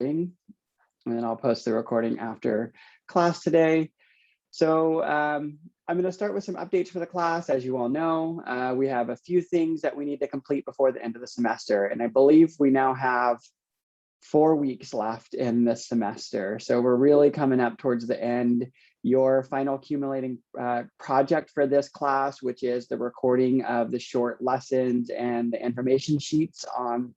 recording, and then I'll post the recording after class today. So I'm going to start with some updates for the class. As you all know, we have a few things that we need to complete before the end of the semester. And I believe we now have 4 weeks left in this semester. So we're really coming up towards the end. Your final accumulating project for this class, which is the recording of the short lessons and the information sheets on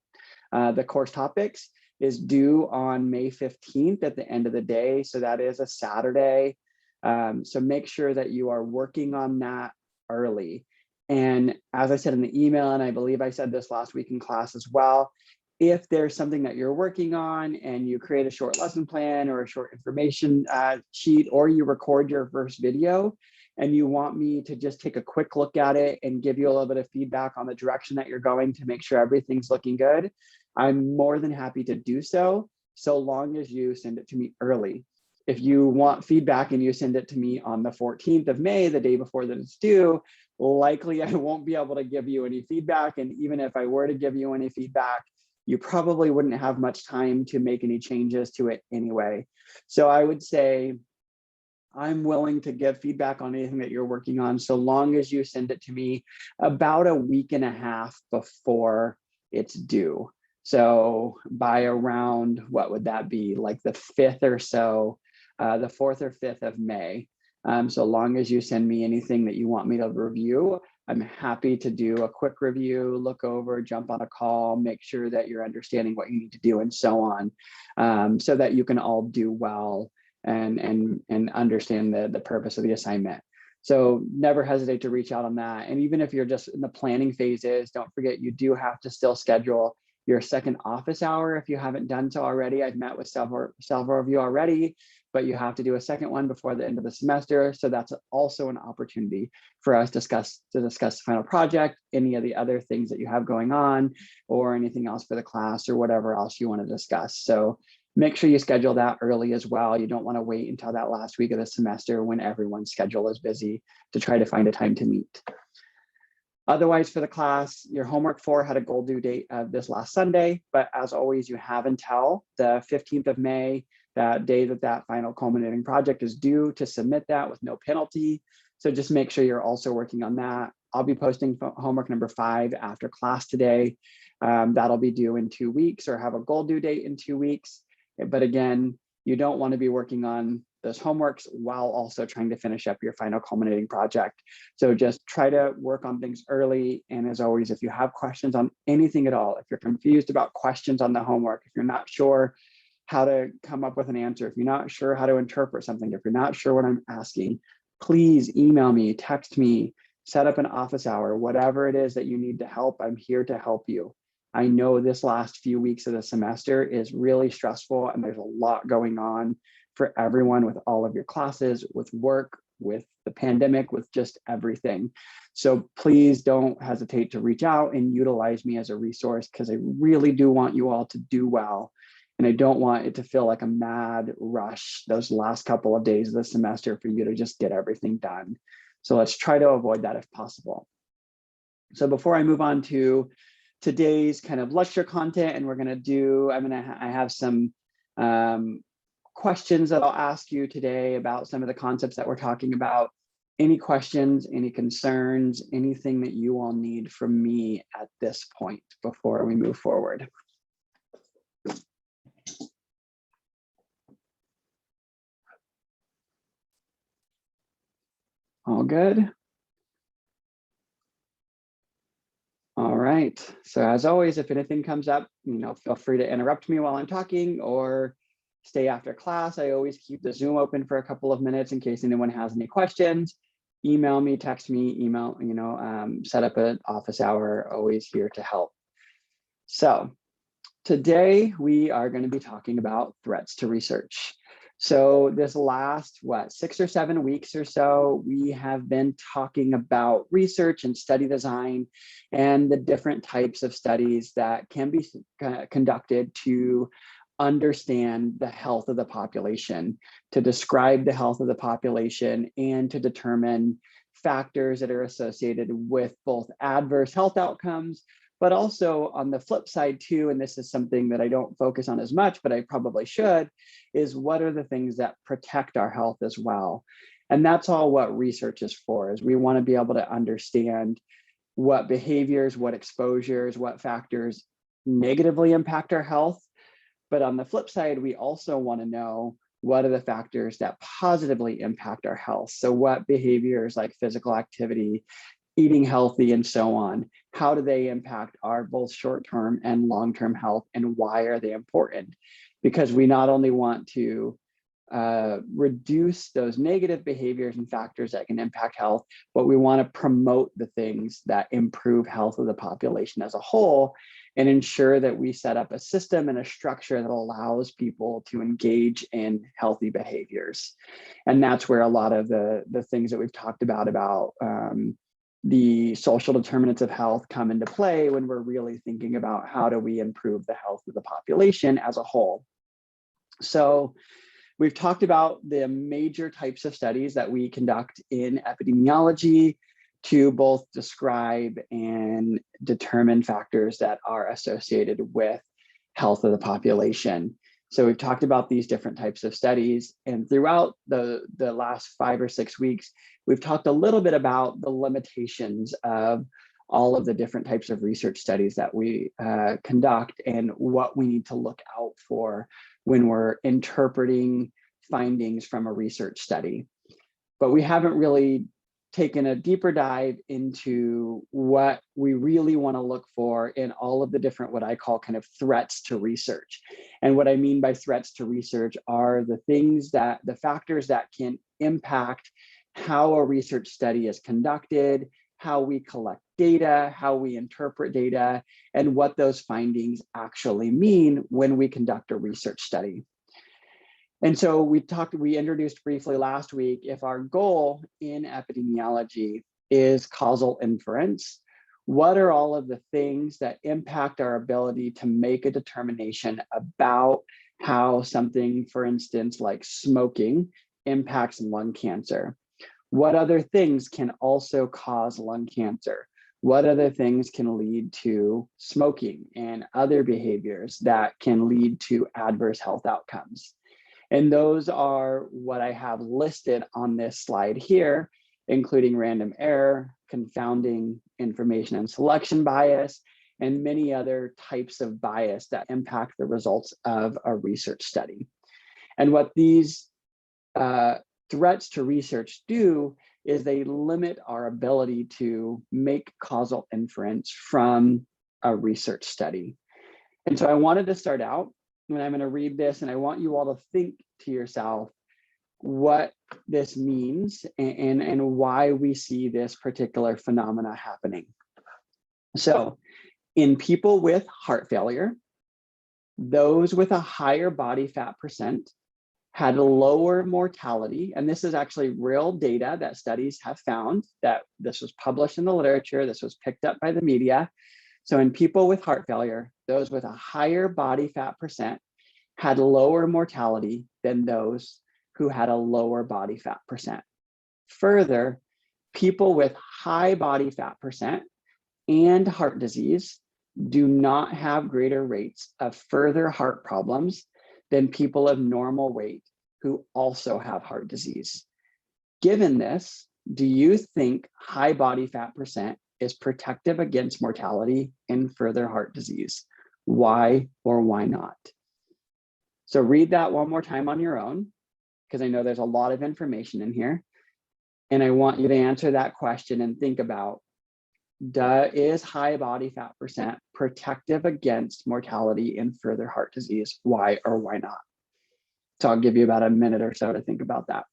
the course topics, is due on May 15th at the end of the day. So that is a Saturday. So make sure that you are working on that early. And as I said in the email, and I believe I said this last week in class as well, if there's something that you're working on and you create a short lesson plan or a short information sheet, or you record your first video and you want me to just take a quick look at it and give you a little bit of feedback on the direction that you're going to make sure everything's looking good, I'm more than happy to do so long as you send it to me early. If you want feedback and you send it to me on the 14th of May, the day before that it's due, likely I won't be able to give you any feedback. And even if I were to give you any feedback, you probably wouldn't have much time to make any changes to it anyway. So I would say I'm willing to give feedback on anything that you're working on, so long as you send it to me about a week and a half before it's due. So by around, what would that be, like the 5th or so, the 4th or 5th of May. So long as you send me anything that you want me to review, I'm happy to do a quick review, look over, jump on a call, make sure that you're understanding what you need to do and so on, so that you can all do well and understand the purpose of the assignment. So never hesitate to reach out on that. And even if you're just in the planning phases, don't forget you do have to still schedule your second office hour if you haven't done so already. I've met with several of you already, but you have to do a second one before the end of the semester. So that's also an opportunity for us to discuss the final project, any of the other things that you have going on, or anything else for the class or whatever else you want to discuss. So make sure you schedule that early as well. You don't want to wait until that last week of the semester when everyone's schedule is busy to try to find a time to meet. Otherwise, for the class, your homework 4 had a goal due date of this last Sunday, but as always, you have until the 15th of May, that day that final culminating project is due, to submit that with no penalty. So just make sure you're also working on that. I'll be posting homework number 5 after class today. That'll be due in 2 weeks, or have a goal due date in 2 weeks. But again, you don't want to be working on those homeworks while also trying to finish up your final culminating project. So just try to work on things early. And as always, if you have questions on anything at all, if you're confused about questions on the homework, if you're not sure how to come up with an answer, if you're not sure how to interpret something, if you're not sure what I'm asking, please email me, text me, set up an office hour, whatever it is that you need to help, I'm here to help you. I know this last few weeks of the semester is really stressful, and there's a lot going on for everyone with all of your classes, with work, with the pandemic, with just everything. So please don't hesitate to reach out and utilize me as a resource, because I really do want you all to do well. And I don't want it to feel like a mad rush those last couple of days of the semester for you to just get everything done. So let's try to avoid that if possible. So before I move on to today's kind of lecture content, and I have some questions that I'll ask you today about some of the concepts that we're talking about. Any questions, any concerns, anything that you all need from me at this point before we move forward? All good? All right. So as always, if anything comes up, feel free to interrupt me while I'm talking, or stay after class. I always keep the Zoom open for a couple of minutes in case anyone has any questions. Email me, text me, set up an office hour, always here to help. So today we are going to be talking about threats to research. So this last, 6 or 7 weeks or so, we have been talking about research and study design and the different types of studies that can be conducted to understand the health of the population, to describe the health of the population, and to determine factors that are associated with both adverse health outcomes, But also on the flip side too, and this is something that I don't focus on as much, but I probably should, is what are the things that protect our health as well? And that's all what research is for, is we want to be able to understand what behaviors, what exposures, what factors negatively impact our health. But on the flip side, we also want to know what are the factors that positively impact our health. So what behaviors like physical activity, eating healthy, and so on, how do they impact our both short-term and long-term health, and why are they important? Because we not only want to reduce those negative behaviors and factors that can impact health, but we want to promote the things that improve health of the population as a whole, and ensure that we set up a system and a structure that allows people to engage in healthy behaviors. And that's where a lot of the things that we've talked about the social determinants of health come into play, when we're really thinking about how do we improve the health of the population as a whole. So we've talked about the major types of studies that we conduct in epidemiology to both describe and determine factors that are associated with health of the population. So we've talked about these different types of studies, and throughout the last 5 or 6 weeks, we've talked a little bit about the limitations of all of the different types of research studies that we conduct, and what we need to look out for when we're interpreting findings from a research study. But we haven't really taken a deeper dive into what we really want to look for in all of the different, what I call kind of threats to research. And what I mean by threats to research are the factors that can impact how a research study is conducted, how we collect data, how we interpret data, and what those findings actually mean when we conduct a research study. And so we introduced briefly last week, if our goal in epidemiology is causal inference, what are all of the things that impact our ability to make a determination about how something, for instance, like smoking, impacts lung cancer? What other things can also cause lung cancer? What other things can lead to smoking and other behaviors that can lead to adverse health outcomes? And those are what I have listed on this slide here, including random error, confounding information and selection bias, and many other types of bias that impact the results of a research study. And what these threats to research do is they limit our ability to make causal inference from a research study. And so I wanted to start out, when I'm going to read this, and I want you all to think to yourself what this means and why we see this particular phenomena happening. So in people with heart failure, those with a higher body fat percent had a lower mortality. And this is actually real data that studies have found, that this was published in the literature, this was picked up by the media. So in people with heart failure, those with a higher body fat percent had lower mortality than those who had a lower body fat percent. Further, people with high body fat percent and heart disease do not have greater rates of further heart problems than people of normal weight who also have heart disease. Given this, do you think high body fat percent is protective against mortality and further heart disease? Why or why not? So read that one more time on your own, because I know there's a lot of information in here. And I want you to answer that question and think about, is high body fat percent protective against mortality and further heart disease? Why or why not? So I'll give you about a minute or so to think about that.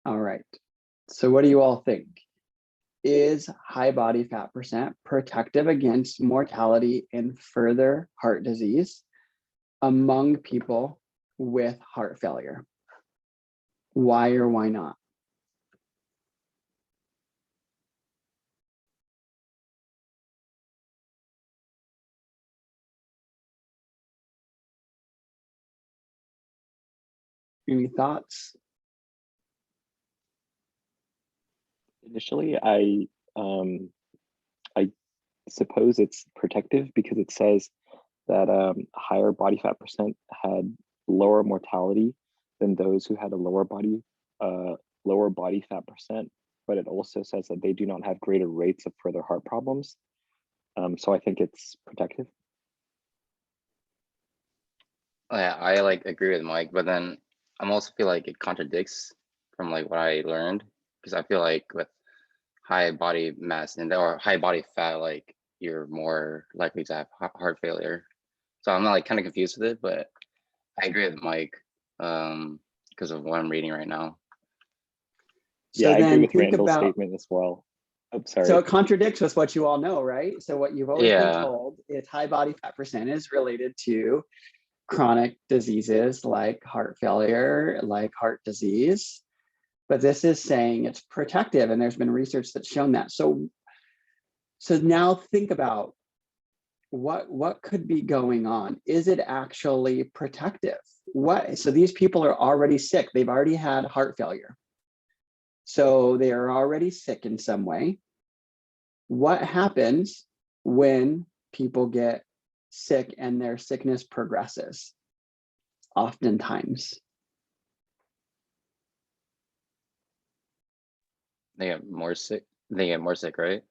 All right. So what do you all think? Is high body fat percent protective against mortality and further heart disease among people with heart failure? Why or why not? Any thoughts? Initially, I suppose it's protective because it says that higher body fat percent had lower mortality than those who had a lower body fat percent. But it also says that they do not have greater rates of further heart problems. So I think it's protective. Yeah, I like agree with Mike, but then I'm also feel like it contradicts from like what I learned, because I feel like with high body mass and or high body fat, like you're more likely to have heart failure. So I'm not like kind of confused with it, but I agree with Mike because of what I'm reading right now. So Yeah, I agree then with think Randall's about, statement as well. Oh, so sorry. it contradicts with what you all know, right? So what you've always been Yeah, told is high body fat percent is related to chronic diseases like heart failure, like heart disease. But this is saying it's protective, and there's been research that's shown that. So now think about what could be going on. Is it actually protective? So these people are already sick. They've already had heart failure. So they are already sick in some way. What happens when people get sick and their sickness progresses? Oftentimes, they get more sick. They get more sick, right?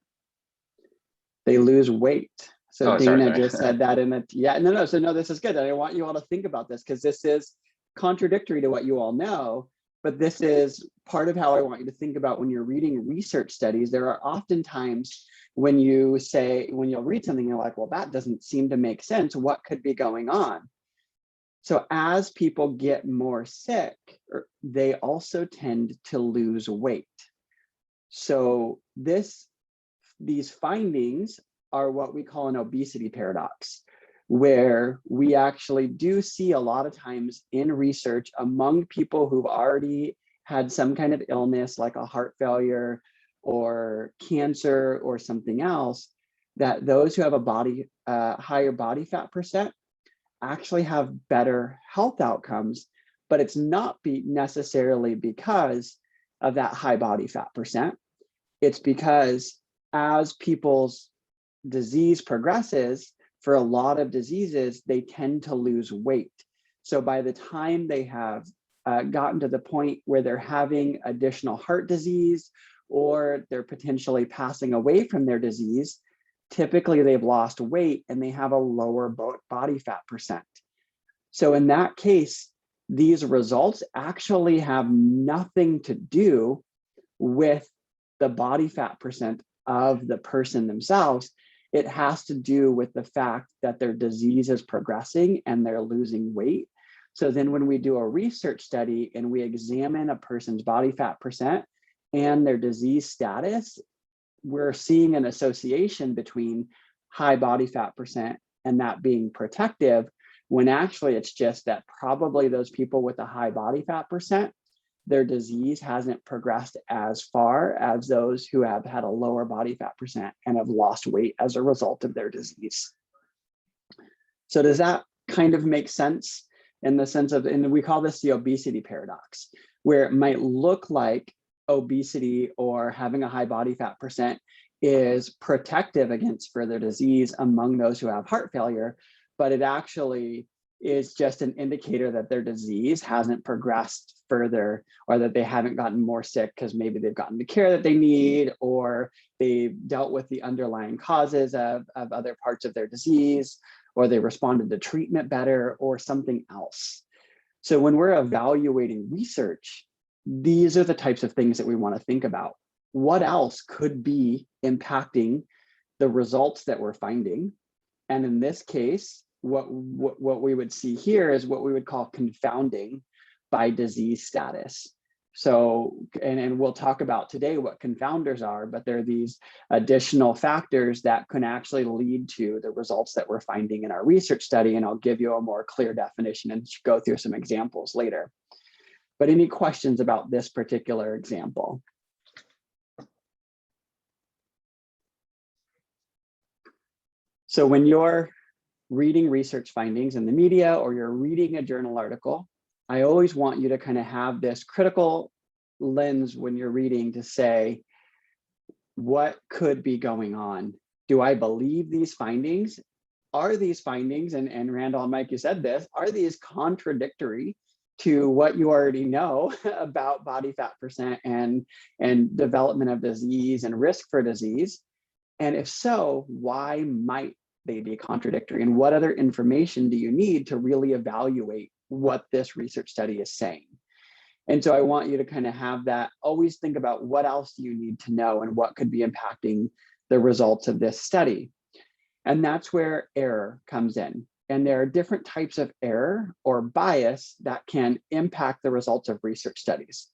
they lose weight. So Oh, Dana sorry. just said that in a, yeah, no, so no, this is good. I want you all to think about this because this is contradictory to what you all know, but this is part of how I want you to think about when you're reading research studies. There are often times when you'll read something, you're like, well, that doesn't seem to make sense. What could be going on? So as people get more sick, they also tend to lose weight. So these findings are what we call an obesity paradox, where we actually do see a lot of times in research among people who've already had some kind of illness like a heart failure or cancer or something else, that those who have a higher body fat percent actually have better health outcomes, but it's not necessarily because of that high body fat percent. It's because as people's disease progresses, for a lot of diseases, they tend to lose weight. So by the time they have gotten to the point where they're having additional heart disease or they're potentially passing away from their disease, typically they've lost weight and they have a lower body fat percent. So in that case, these results actually have nothing to do with the body fat percent of the person themselves. It has to do with the fact that their disease is progressing and they're losing weight. So then when we do a research study and we examine a person's body fat percent and their disease status, we're seeing an association between high body fat percent and that being protective, when actually it's just that probably those people with a high body fat percent, their disease hasn't progressed as far as those who have had a lower body fat percent and have lost weight as a result of their disease. So does that kind of make sense in the sense of, and we call this the obesity paradox, where it might look like obesity or having a high body fat percent is protective against further disease among those who have heart failure, but it actually is just an indicator that their disease hasn't progressed further, or that they haven't gotten more sick because maybe they've gotten the care that they need, or they've dealt with the underlying causes of other parts of their disease, or they responded to treatment better, or something else. So when we're evaluating research, these are the types of things that we want to think about. What else could be impacting the results that we're finding? And in this case, what we would see here is what we would call confounding by disease status. So, and we'll talk about today what confounders are, but they're these additional factors that can actually lead to the results that we're finding in our research study. And I'll give you a more clear definition and go through some examples later. But any questions about this particular example? So when you're reading research findings in the media or you're reading a journal article, I always want you to kind of have this critical lens when you're reading to say, what could be going on? Do I believe these findings? Are these findings, and Randall and Mike, you said this, are these contradictory to what you already know about body fat percent and development of disease and risk for disease? And if so, why might they be contradictory? And what other information do you need to really evaluate what this research study is saying? And so I want you to kind of have that, always think about what else do you need to know and what could be impacting the results of this study. And that's where error comes in. And there are different types of error or bias that can impact the results of research studies.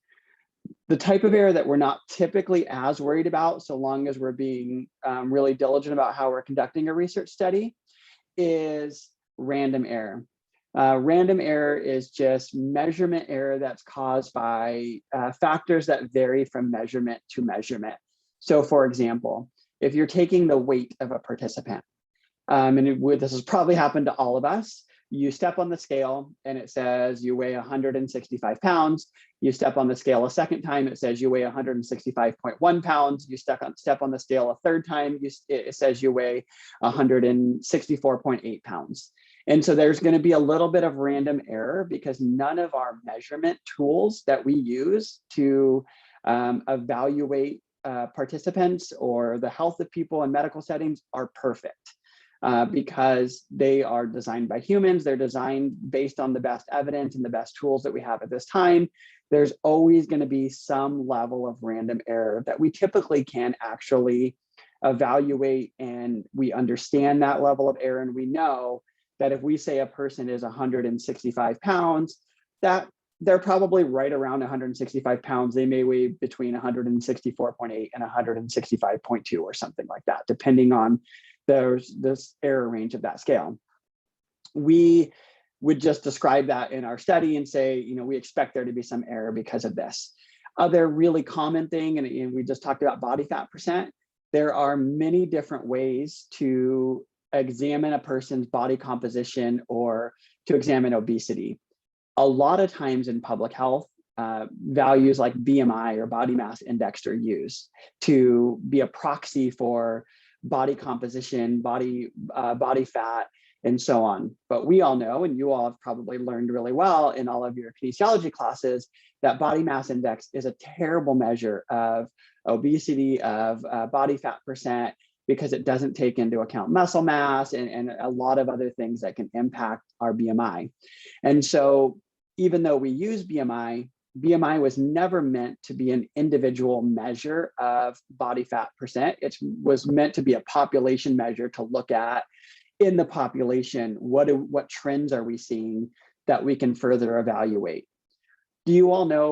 The type of error that we're not typically as worried about, so long as we're being really diligent about how we're conducting a research study, is random error. Random error is just measurement error that's caused by factors that vary from measurement to measurement. So for example, if you're taking the weight of a participant, this has probably happened to all of us, you step on the scale and it says you weigh 165 pounds. You step on the scale a second time, it says you weigh 165.1 pounds. You step on the scale a third time, it says you weigh 164.8 pounds. And so there's going to be a little bit of random error because none of our measurement tools that we use to evaluate participants or the health of people in medical settings are perfect. Because they are designed by humans, they're designed based on the best evidence and the best tools that we have at this time. There's always going to be some level of random error that we typically can actually evaluate, and we understand that level of error, and we know that if we say a person is 165 pounds, that they're probably right around 165 pounds. They may weigh between 164.8 and 165.2 or something like that, depending on this error range of that scale. We would just describe that in our study and say, we expect there to be some error because of this. Other really common thing, and we just talked about body fat percent, there are many different ways to examine a person's body composition or to examine obesity. A lot of times in public health, values like BMI or body mass index are used to be a proxy for body composition, body fat, and so on. But we all know, and you all have probably learned really well in all of your kinesiology classes, that body mass index is a terrible measure of obesity, of body fat percent, because it doesn't take into account muscle mass and a lot of other things that can impact our BMI. And so even though we use BMI was never meant to be an individual measure of body fat percent. It was meant to be a population measure to look at in the population, what trends are we seeing that we can further evaluate. Do you all know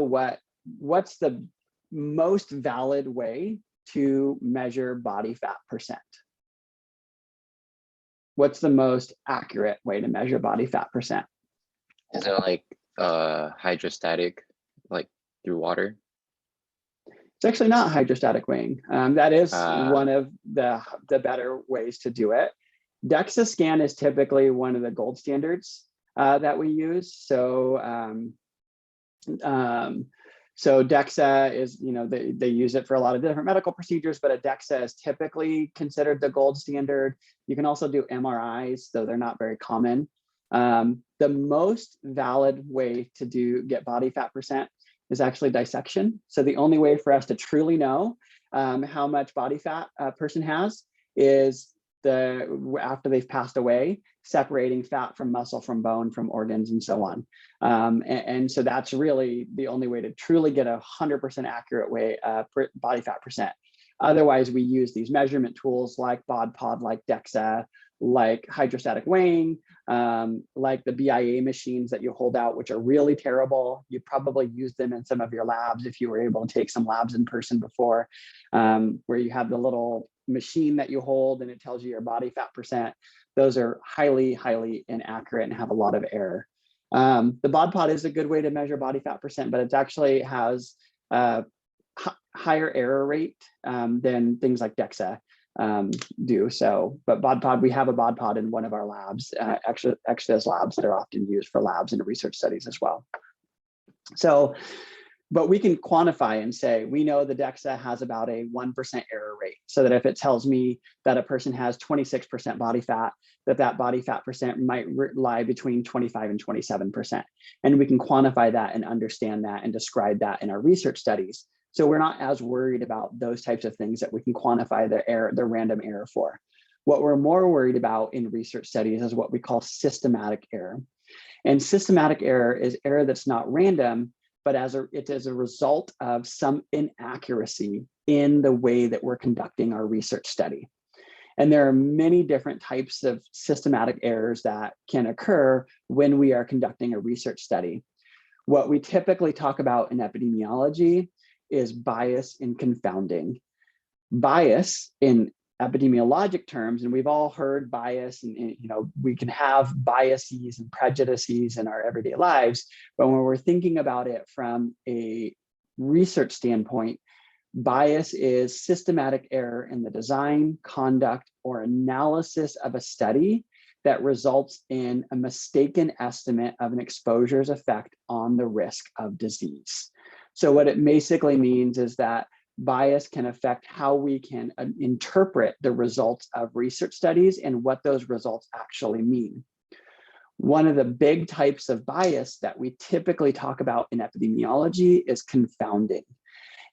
what's the most valid way to measure body fat percent? What's the most accurate way to measure body fat percent? Is it like hydrostatic, like through water? It's actually not hydrostatic weighing. That is one of the better ways to do it. DEXA scan is typically one of the gold standards that we use. So DEXA is, they use it for a lot of different medical procedures, but a DEXA is typically considered the gold standard. You can also do MRIs, though they're not very common. The most valid way to get body fat percent is actually dissection. So the only way for us to truly know how much body fat a person has is after they've passed away, separating fat from muscle, from bone, from organs, and so on. And so that's really the only way to truly get 100% accurate way body fat percent. Otherwise, we use these measurement tools like BOD-POD, like DEXA, like hydrostatic weighing, like the BIA machines that you hold out, which are really terrible. You probably used them in some of your labs if you were able to take some labs in person before, where you have the little machine that you hold and it tells you your body fat percent. Those are highly, highly inaccurate and have a lot of error. The BOD-POD is a good way to measure body fat percent, but it actually has higher error rate than things like DEXA do. So, but BOD-POD, we have a BOD-POD in one of our labs, extras labs that are often used for labs and research studies as well. So, but we can quantify and say, we know the DEXA has about a 1% error rate. So that if it tells me that a person has 26% body fat, that body fat percent might lie between 25 and 27%. And we can quantify that and understand that and describe that in our research studies. So we're not as worried about those types of things that we can quantify the random error for. What we're more worried about in research studies is what we call systematic error. And systematic error is error that's not random, but it is a result of some inaccuracy in the way that we're conducting our research study. And there are many different types of systematic errors that can occur when we are conducting a research study. What we typically talk about in epidemiology is bias and confounding. Bias in epidemiologic terms, and we've all heard bias, and you know, we can have biases and prejudices in our everyday lives, but when we're thinking about it from a research standpoint, bias is systematic error in the design, conduct, or analysis of a study that results in a mistaken estimate of an exposure's effect on the risk of disease. So what it basically means is that bias can affect how we can interpret the results of research studies and what those results actually mean. One of the big types of bias that we typically talk about in epidemiology is confounding.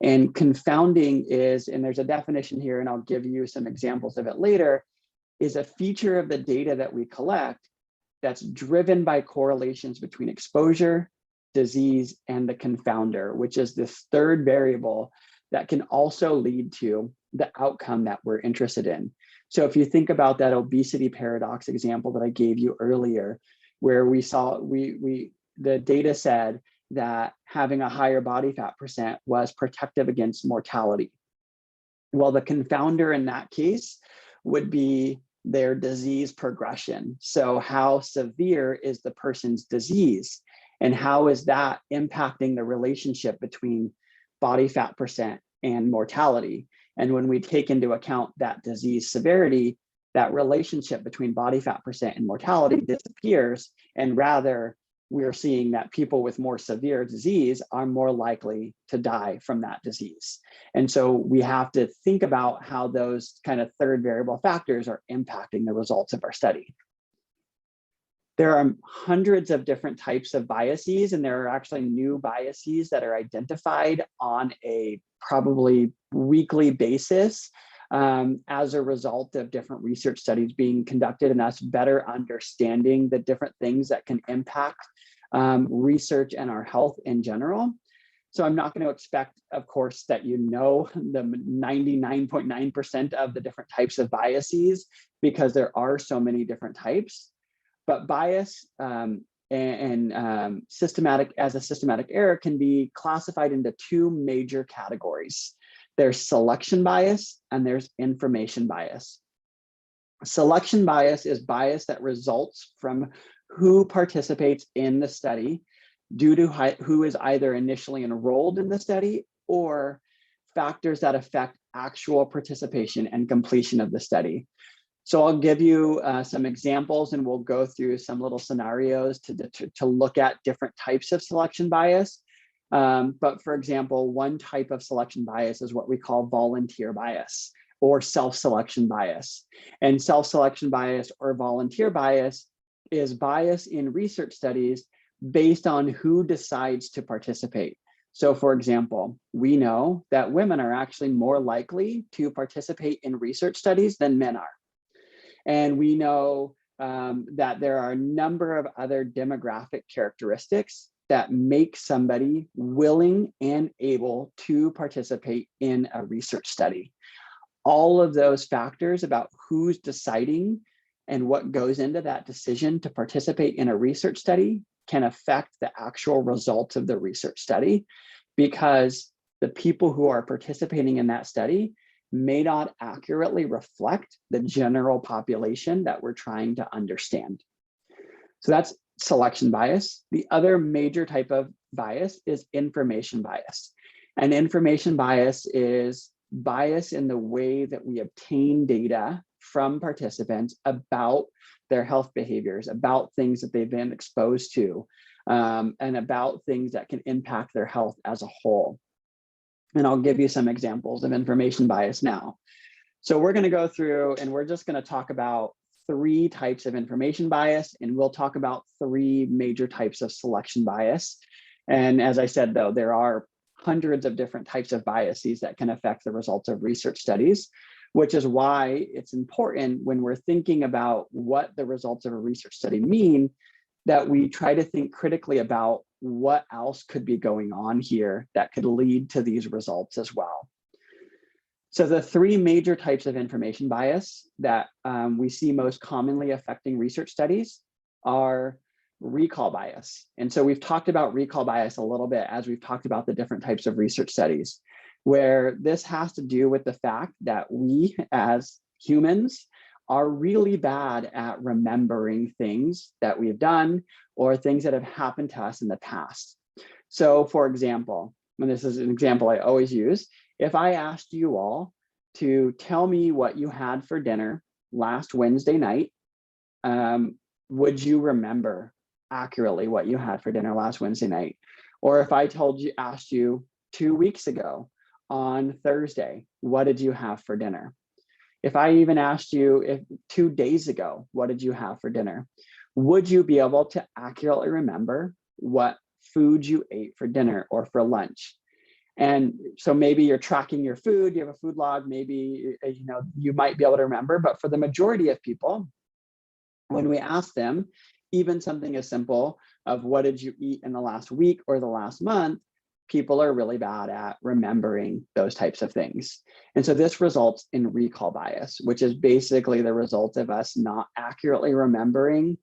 And confounding is, and there's a definition here, and I'll give you some examples of it later, is a feature of the data that we collect that's driven by correlations between exposure, disease, and the confounder, which is this third variable that can also lead to the outcome that we're interested in. So if you think about that obesity paradox example that I gave you earlier, where we saw, the data said that having a higher body fat percent was protective against mortality. Well, the confounder in that case would be their disease progression. So how severe is the person's disease? And how is that impacting the relationship between body fat percent and mortality? And when we take into account that disease severity, that relationship between body fat percent and mortality disappears. And rather, we're seeing that people with more severe disease are more likely to die from that disease. And so we have to think about how those kind of third variable factors are impacting the results of our study. There are hundreds of different types of biases, and there are actually new biases that are identified on a probably weekly basis as a result of different research studies being conducted, and us better understanding the different things that can impact research and our health in general. So I'm not going to expect, of course, that you know the 99.9% of the different types of biases, because there are so many different types. But bias and systematic error can be classified into two major categories. There's selection bias and there's information bias. Selection bias is bias that results from who participates in the study due to who is either initially enrolled in the study or factors that affect actual participation and completion of the study. So I'll give you some examples, and we'll go through some little scenarios to look at different types of selection bias. But for example, one type of selection bias is what we call volunteer bias or self-selection bias. And self-selection bias or volunteer bias is bias in research studies based on who decides to participate. So for example, we know that women are actually more likely to participate in research studies than men are. And we know that there are a number of other demographic characteristics that make somebody willing and able to participate in a research study. All of those factors about who's deciding and what goes into that decision to participate in a research study can affect the actual results of the research study, because the people who are participating in that study may not accurately reflect the general population that we're trying to understand. So that's selection bias. The other major type of bias is information bias. And information bias is bias in the way that we obtain data from participants about their health behaviors, about things that they've been exposed to, and about things that can impact their health as a whole. And I'll give you some examples of information bias now. So we're going to go through and we're just going to talk about 3 types of information bias, and we'll talk about 3 major types of selection bias. And as I said, though, there are hundreds of different types of biases that can affect the results of research studies, which is why it's important when we're thinking about what the results of a research study mean, that we try to think critically about what else could be going on here that could lead to these results as well. So the 3 major types of information bias that we see most commonly affecting research studies are recall bias. And so we've talked about recall bias a little bit as we've talked about the different types of research studies, where this has to do with the fact that we as humans are really bad at remembering things that we've done or things that have happened to us in the past. So for example, and this is an example I always use, if I asked you all to tell me what you had for dinner last Wednesday night, would you remember accurately what you had for dinner last Wednesday night? Or if I asked you 2 weeks ago on Thursday, what did you have for dinner? If I even asked you if 2 days ago, what did you have for dinner? Would you be able to accurately remember what food you ate for dinner or for lunch? And so maybe you're tracking your food, you have a food log, maybe you might be able to remember, but for the majority of people, when we ask them, even something as simple of what did you eat in the last week or the last month, people are really bad at remembering those types of things. And so this results in recall bias, which is basically the result of us not accurately remembering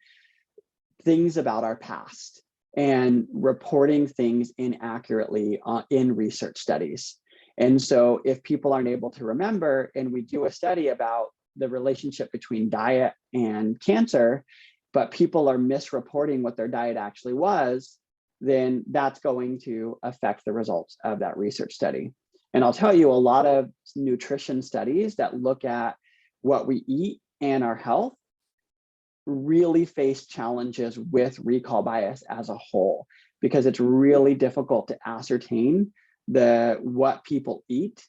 things about our past and reporting things inaccurately in research studies. And so if people aren't able to remember, and we do a study about the relationship between diet and cancer, but people are misreporting what their diet actually was, then that's going to affect the results of that research study. And I'll tell you, a lot of nutrition studies that look at what we eat and our health really face challenges with recall bias as a whole, because it's really difficult to ascertain what people eat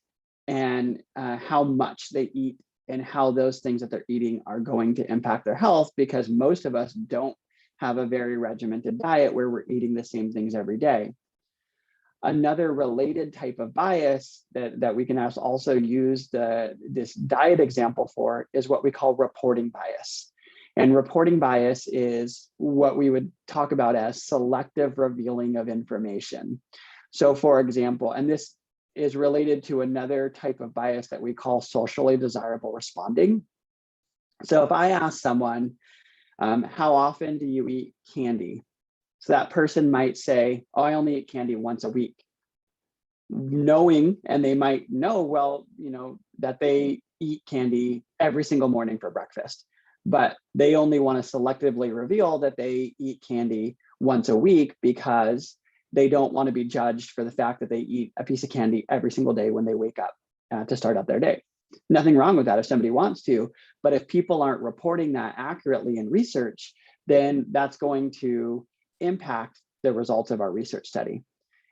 and how much they eat and how those things that they're eating are going to impact their health, because most of us don't have a very regimented diet where we're eating the same things every day. Another related type of bias that we can also use this diet example for is what we call reporting bias. And reporting bias is what we would talk about as selective revealing of information. So for example, and this is related to another type of bias that we call socially desirable responding. So if I ask someone, how often do you eat candy? So that person might say, oh, I only eat candy once a week. Knowing, and they might know, well, that they eat candy every single morning for breakfast, but they only want to selectively reveal that they eat candy once a week because they don't want to be judged for the fact that they eat a piece of candy every single day when they wake up to start out their day. Nothing wrong with that if somebody wants to, but if people aren't reporting that accurately in research, then that's going to impact the results of our research study.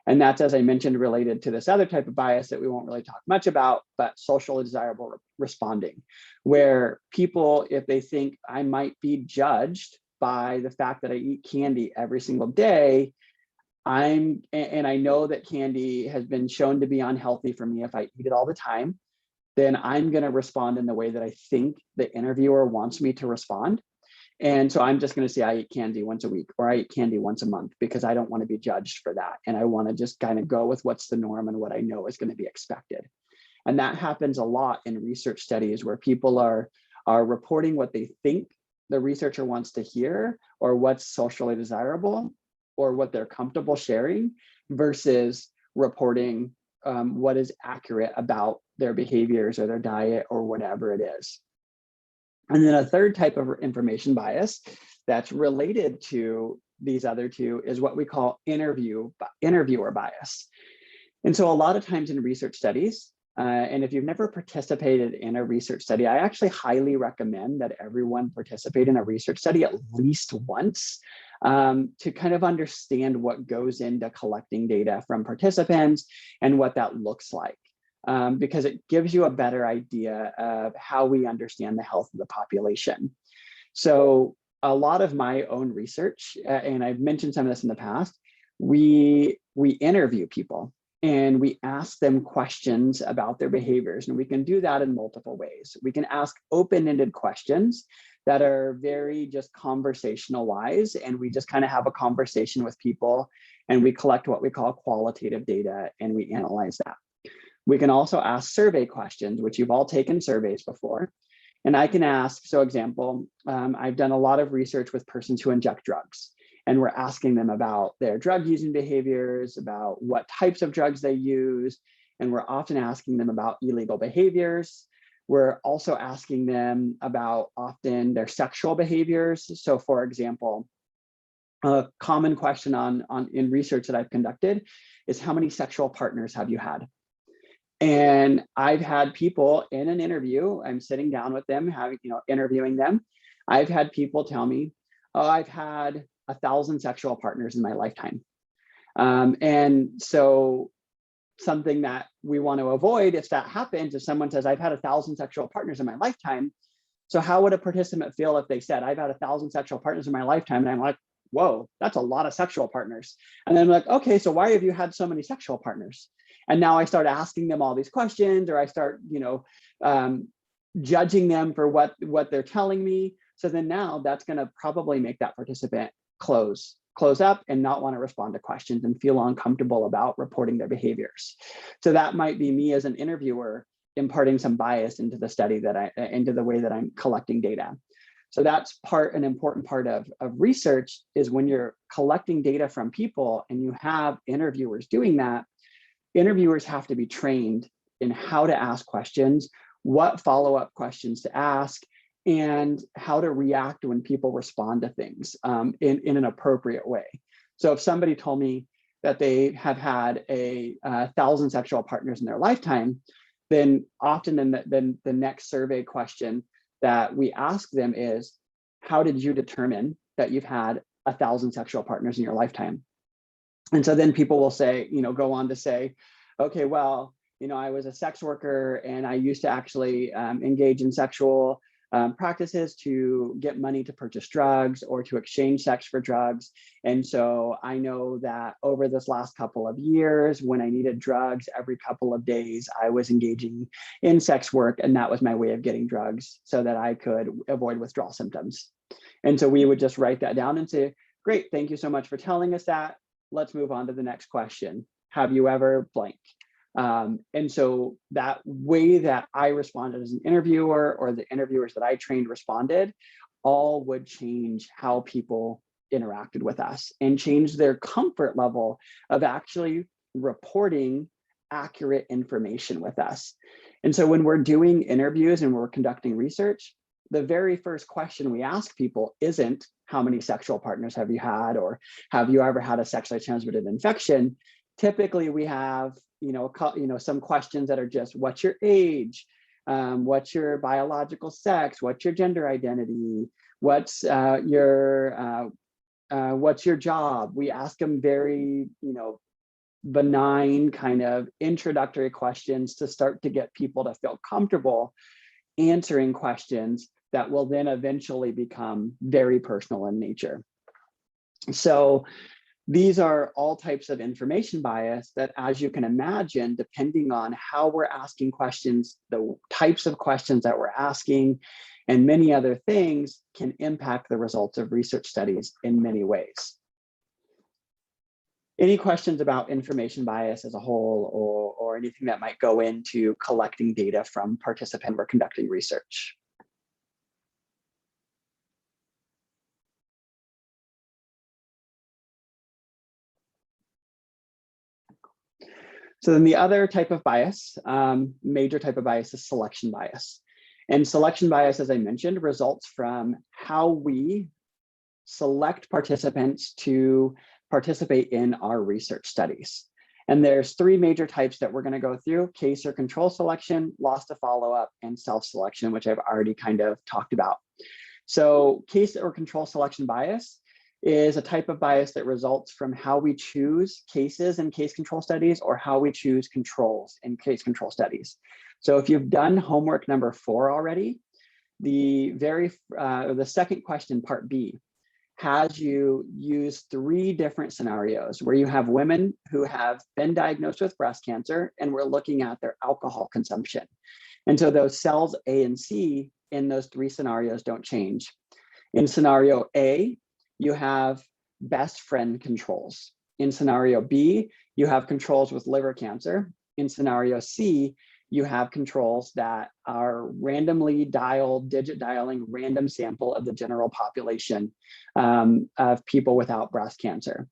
And that's, as I mentioned, related to this other type of bias that we won't really talk much about, but socially desirable responding, where people, if they think I might be judged by the fact that I eat candy every single day, and I know that candy has been shown to be unhealthy for me if I eat it all the time, then I'm going to respond in the way that I think the interviewer wants me to respond. And so I'm just going to say I eat candy once a week, or I eat candy once a month, because I don't want to be judged for that. And I want to just kind of go with what's the norm and what I know is going to be expected. And that happens a lot in research studies where people are reporting what they think the researcher wants to hear, or what's socially desirable, or what they're comfortable sharing, versus reporting what is accurate about their behaviors or their diet or whatever it is. And then a third type of information bias that's related to these other two is what we call interviewer bias. And so a lot of times in research studies, and if you've never participated in a research study, I actually highly recommend that everyone participate in a research study at least once, to kind of understand what goes into collecting data from participants and what that looks like. Because it gives you a better idea of how we understand the health of the population. So a lot of my own research, and I've mentioned some of this in the past, we interview people and we ask them questions about their behaviors. And we can do that in multiple ways. We can ask open-ended questions that are very just conversational wise, and we just kind of have a conversation with people and we collect what we call qualitative data and we analyze that. We can also ask survey questions, which you've all taken surveys before. And I can ask, so example, I've done a lot of research with persons who inject drugs, and we're asking them about their drug using behaviors, about what types of drugs they use, and we're often asking them about illegal behaviors. We're also asking them about often their sexual behaviors. So for example, a common question in research that I've conducted is, how many sexual partners have you had? And I've had people in an interview, I'm sitting down with them, interviewing them. I've had people tell me, oh, I've had 1,000 sexual partners in my lifetime. And so something that we want to avoid, if that happens, if someone says, I've had 1,000 sexual partners in my lifetime, so how would a participant feel if they said, I've had 1,000 sexual partners in my lifetime? And I'm like, whoa, that's a lot of sexual partners. And then I'm like, okay, so why have you had so many sexual partners? And now I start asking them all these questions, or I start, judging them for what they're telling me. So then now that's going to probably make that participant close up and not want to respond to questions and feel uncomfortable about reporting their behaviors. So that might be me as an interviewer imparting some bias into the study into the way that I'm collecting data. So that's an important part of research, is when you're collecting data from people and you have interviewers doing that, interviewers have to be trained in how to ask questions, what follow-up questions to ask, and how to react when people respond to things in an appropriate way. So if somebody told me that they have had 1,000 sexual partners in their lifetime, then often the next survey question that we ask them is, how did you determine that you've had 1,000 sexual partners in your lifetime? And so then people will say, go on to say, okay, well, I was a sex worker and I used to actually engage in sexual practices to get money to purchase drugs or to exchange sex for drugs. And so I know that over this last couple of years, when I needed drugs every couple of days, I was engaging in sex work, and that was my way of getting drugs so that I could avoid withdrawal symptoms. And so we would just write that down and say, great, thank you so much for telling us that. Let's move on to the next question. Have you ever blank? And so that way that I responded as an interviewer, or the interviewers that I trained responded, all would change how people interacted with us and change their comfort level of actually reporting accurate information with us. And so when we're doing interviews and we're conducting research, the very first question we ask people isn't, how many sexual partners have you had, or have you ever had a sexually transmitted infection? Typically we have some questions that are just, what's your age? What's your biological sex? What's your gender identity? What's your job? We ask them very, benign kind of introductory questions to start to get people to feel comfortable answering questions that will then eventually become very personal in nature. So these are all types of information bias that, as you can imagine, depending on how we're asking questions, the types of questions that we're asking, and many other things, can impact the results of research studies in many ways. Any questions about information bias as a whole, or anything that might go into collecting data from participants or conducting research? So then the other type of bias, major type of bias, is selection bias. And selection bias, as I mentioned, results from how we select participants to participate in our research studies. And there's three major types that we're going to go through: case or control selection, loss to follow-up, and self-selection, which I've already kind of talked about. So case or control selection bias is a type of bias that results from how we choose cases in case control studies, or how we choose controls in case control studies. So if you've done homework number 4 already, the second question, part B, has you use 3 different scenarios where you have women who have been diagnosed with breast cancer, and we're looking at their alcohol consumption. And so those cells A and C in those 3 scenarios don't change. In scenario A, you have best friend controls. In scenario B, you have controls with liver cancer. In scenario C, you have controls that are randomly dialed, digit dialing random sample of the general population of people without breast cancer.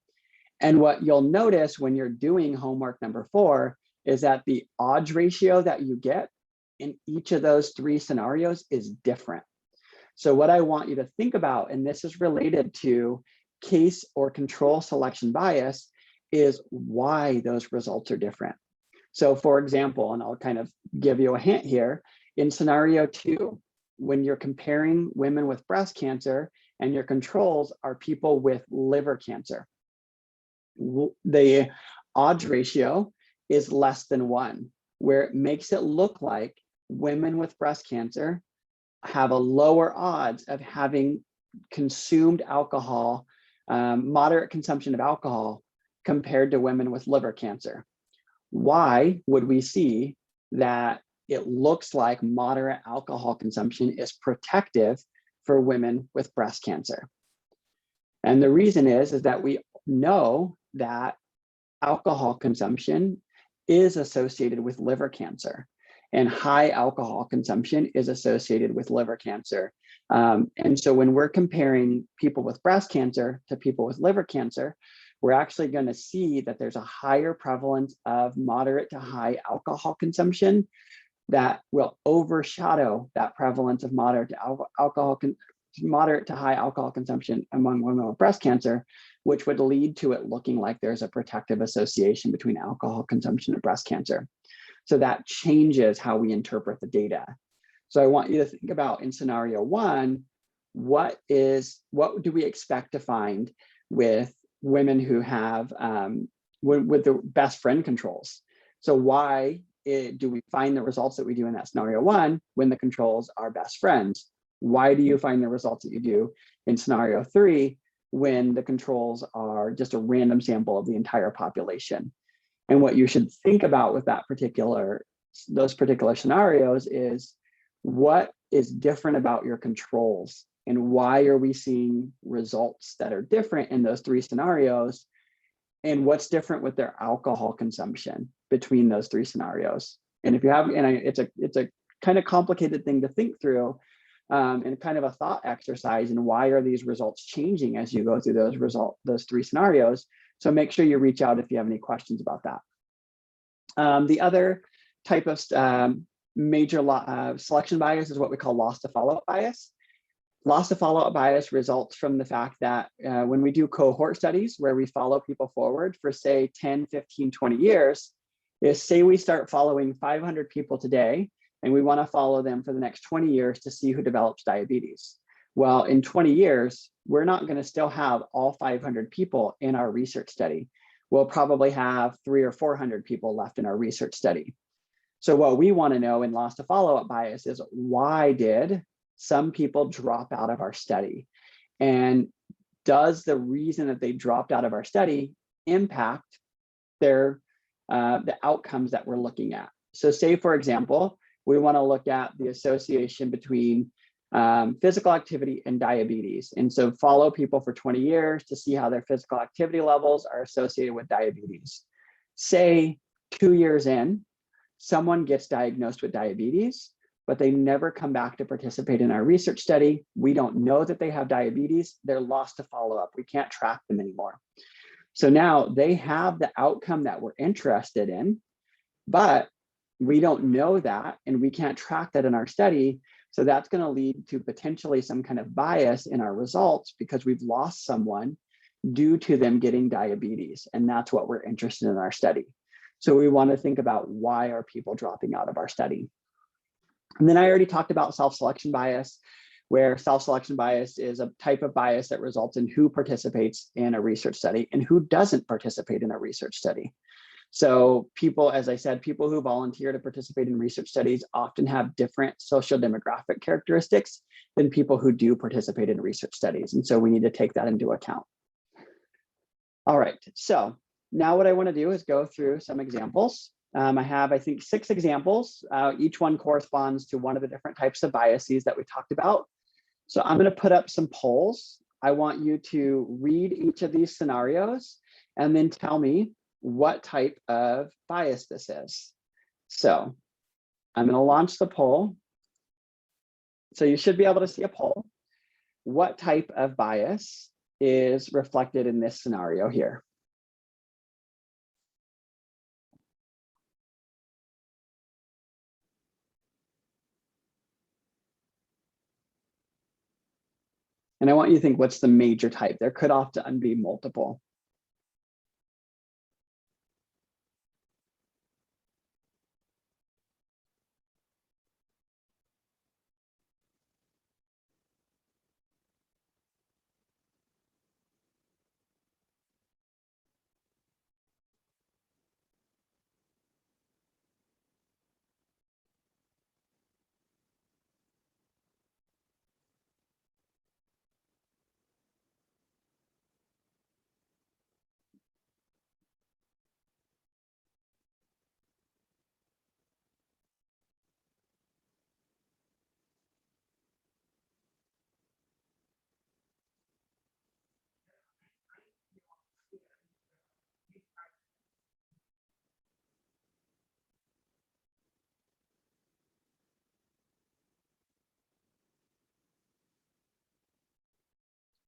And what you'll notice when you're doing homework number 4 is that the odds ratio that you get in each of those 3 scenarios is different. So what I want you to think about, and this is related to case or control selection bias, is why those results are different. So for example, and I'll kind of give you a hint here, in scenario 2, when you're comparing women with breast cancer and your controls are people with liver cancer, the odds ratio is less than 1, where it makes it look like women with breast cancer have a lower odds of having consumed alcohol, moderate consumption of alcohol, compared to women with liver cancer. Why would we see that it looks like moderate alcohol consumption is protective for women with breast cancer? And the reason is that we know that alcohol consumption is associated with liver cancer, and high alcohol consumption is associated with liver cancer. And so when we're comparing people with breast cancer to people with liver cancer, we're actually going to see that there's a higher prevalence of moderate to high alcohol consumption that will overshadow that prevalence of moderate to high alcohol consumption among women with breast cancer, which would lead to it looking like there's a protective association between alcohol consumption and breast cancer. So that changes how we interpret the data. So I want you to think about, in scenario 1, what do we expect to find with women who have with the best friend controls? So why do we find the results that we do in that scenario 1 when the controls are best friends? Why do you find the results that you do in scenario 3 when the controls are just a random sample of the entire population? And what you should think about with those particular scenarios is, what is different about your controls, and why are we seeing results that are different in those 3 scenarios, and what's different with their alcohol consumption between those 3 scenarios? And if you have, it's a kind of complicated thing to think through, and kind of a thought exercise, and why are these results changing as you go through those 3 scenarios? So make sure you reach out if you have any questions about that. The other type of major selection bias is what we call loss to follow-up bias. Loss to follow-up bias results from the fact that when we do cohort studies where we follow people forward for, say, 10, 15, 20 years, say we start following 500 people today, and we want to follow them for the next 20 years to see who develops diabetes. Well, in 20 years, we're not going to still have all 500 people in our research study. We'll probably have 300 or 400 people left in our research study. So what we want to know in loss to follow-up bias is, why did some people drop out of our study? And does the reason that they dropped out of our study impact the outcomes that we're looking at? So say, for example, we want to look at the association between physical activity and diabetes. And so follow people for 20 years to see how their physical activity levels are associated with diabetes. Say 2 years in, someone gets diagnosed with diabetes, but they never come back to participate in our research study. We don't know that they have diabetes. They're lost to follow-up. We can't track them anymore. So now they have the outcome that we're interested in, But we don't know that, and we can't track that in our study. So that's going to lead to potentially some kind of bias in our results because we've lost someone due to them getting diabetes. And that's what we're interested in our study. So we want to think about, why are people dropping out of our study? And then I already talked about self-selection bias, where self-selection bias is a type of bias that results in who participates in a research study and who doesn't participate in a research study. So people, as I said, people who volunteer to participate in research studies often have different social demographic characteristics than people who do participate in research studies. And so we need to take that into account. All right, so now what I want to do is go through some examples. I have, I think, 6 examples. Each one corresponds to one of the different types of biases that we talked about. So I'm going to put up some polls. I want you to read each of these scenarios and then tell me what type of bias this is. So I'm going to launch the poll. So you should be able to see a poll. What type of bias is reflected in this scenario here? And I want you to think, what's the major type? There could often be multiple.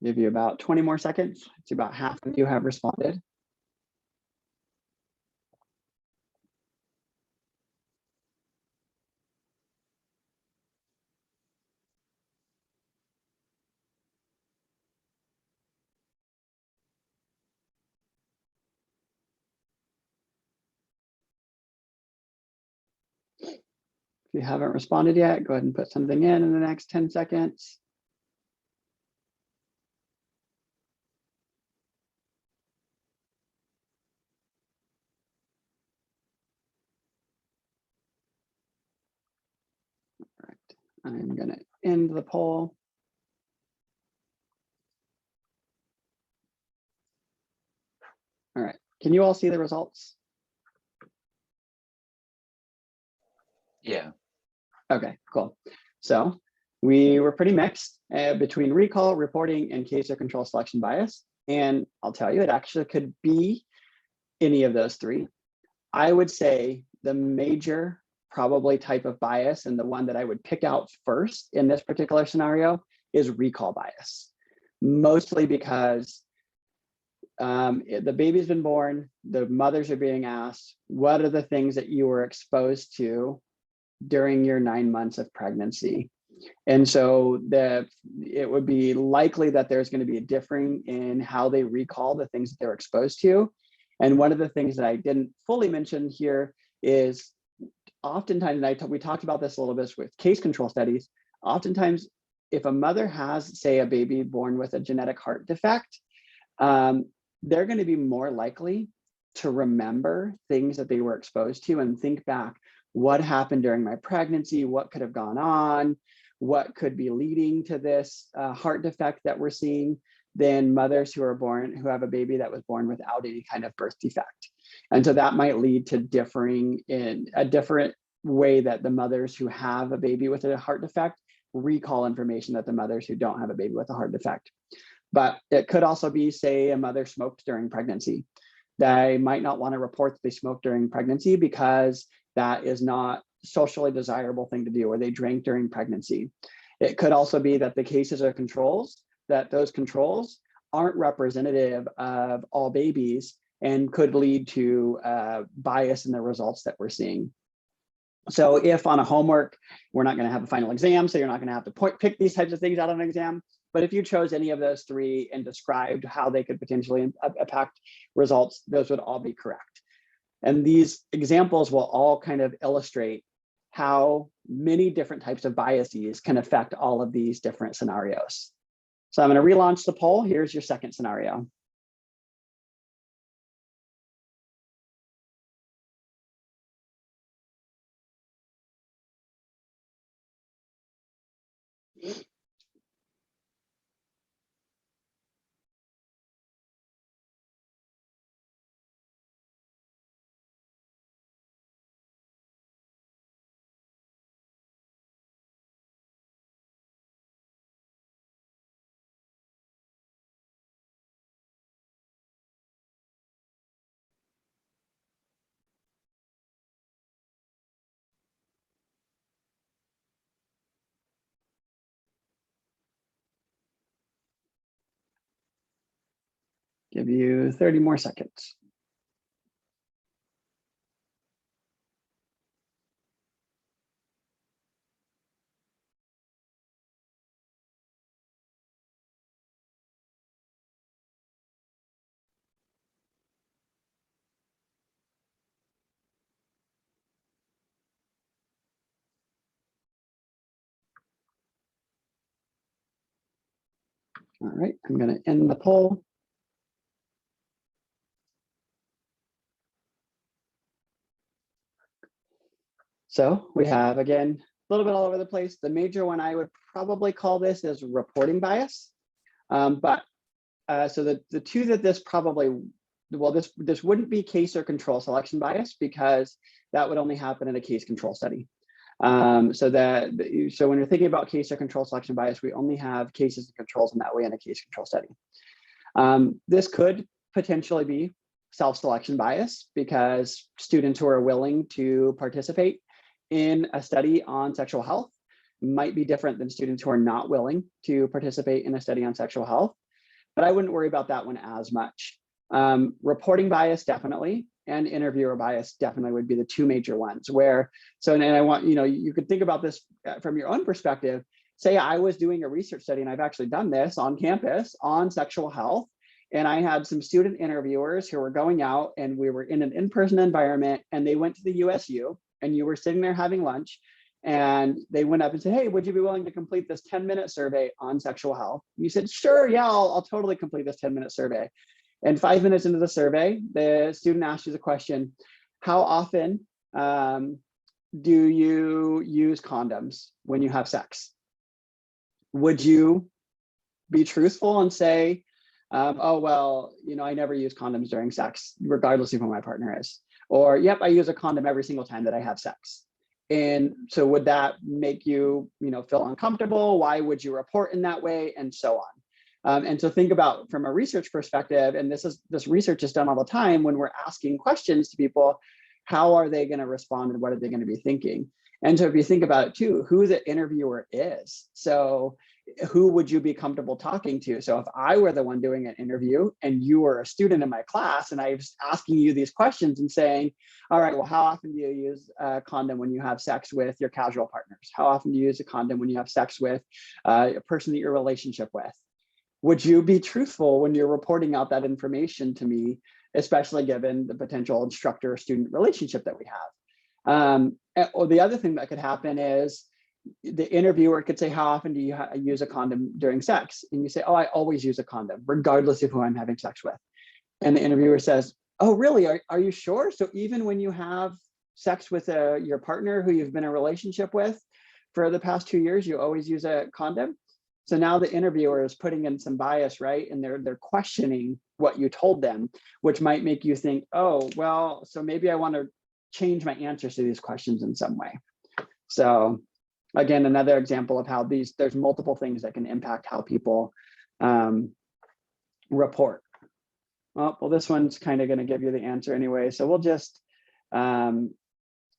Give you about 20 more seconds. It's about half of you have responded. If you haven't responded yet, go ahead and put something in the next 10 seconds. All right, I'm going to end the poll. All right, can you all see the results? Yeah. Okay, cool. So we were pretty mixed between recall, reporting, and case or control selection bias. And I'll tell you, it actually could be any of those 3. I would say the major probably type of bias, and the one that I would pick out first in this particular scenario, is recall bias. Mostly because the baby's been born, the mothers are being asked, what are the things that you were exposed to during your 9 months of pregnancy? And so it would be likely that there's going to be a differing in how they recall the things that they're exposed to. And one of the things that I didn't fully mention here is oftentimes, and we talked about this a little bit with case control studies, oftentimes if a mother has, say, a baby born with a genetic heart defect, they're going to be more likely to remember things that they were exposed to and think back, what happened during my pregnancy, what could have gone on, what could be leading to this heart defect that we're seeing, than mothers who have a baby that was born without any kind of birth defect. And so that might lead to differing in a different way that the mothers who have a baby with a heart defect recall information that the mothers who don't have a baby with a heart defect. But it could also be, say, a mother smoked during pregnancy. They might not want to report that they smoked during pregnancy because that is not a socially desirable thing to do, or they drank during pregnancy. It could also be that the cases are controls, that those controls aren't representative of all babies, and could lead to bias in the results that we're seeing. So if on a homework, we're not going to have a final exam, so you're not going to have to pick these types of things out on an exam. But if you chose any of those three and described how they could potentially impact results, those would all be correct. And these examples will all kind of illustrate how many different types of biases can affect all of these different scenarios. So I'm going to relaunch the poll. Here's your second scenario. Give you 30 more seconds. All right, I'm going to end the poll. So we have, again, a little bit all over the place. The major one I would probably call this is reporting bias. So the two that this probably, well, this wouldn't be case or control selection bias because that would only happen in a case control study. So when you're thinking about case or control selection bias, we only have cases and controls in that way in a case control study. This could potentially be self-selection bias because students who are willing to participate in a study on sexual health might be different than students who are not willing to participate in a study on sexual health. But I wouldn't worry about that one as much. Reporting bias, definitely, and interviewer bias definitely would be the two major ones where, so, and I want, you could think about this from your own perspective. Say I was doing a research study, and I've actually done this on campus on sexual health, and I had some student interviewers who were going out, and we were in an in-person environment, and they went to the USU, and you were sitting there having lunch, and they went up and said, hey, would you be willing to complete this 10-minute survey on sexual health? And you said, sure, yeah, I'll totally complete this 10-minute survey. And 5 minutes into the survey, the student asked you the question, how often do you use condoms when you have sex? Would you be truthful and say, oh, well, I never use condoms during sex, regardless of who my partner is? Or, yep, I use a condom every single time that I have sex. And so would that make you, feel uncomfortable? Why would you report in that way? And so on. And so think about from a research perspective, and this research is done all the time when we're asking questions to people, how are they going to respond and what are they going to be thinking? And so if you think about it too, who the interviewer is. So who would you be comfortable talking to? So if I were the one doing an interview and you were a student in my class and I was asking you these questions and saying, all right, well, how often do you use a condom when you have sex with your casual partners? How often do you use a condom when you have sex with a person that you're in a relationship with? Would you be truthful when you're reporting out that information to me, especially given the potential instructor-student relationship that we have? Or the other thing that could happen is the interviewer could say, how often do you use a condom during sex? And you say, oh, I always use a condom, regardless of who I'm having sex with. And the interviewer says, oh, really? Are you sure? So even when you have sex with your partner who you've been in a relationship with for the past 2 years, you always use a condom? So now the interviewer is putting in some bias, right? And they're questioning what you told them, which might make you think, oh, well, so maybe I want to change my answers to these questions in some way. So again, another example of how there's multiple things that can impact how people report. Well, this one's kind of going to give you the answer anyway. So we'll just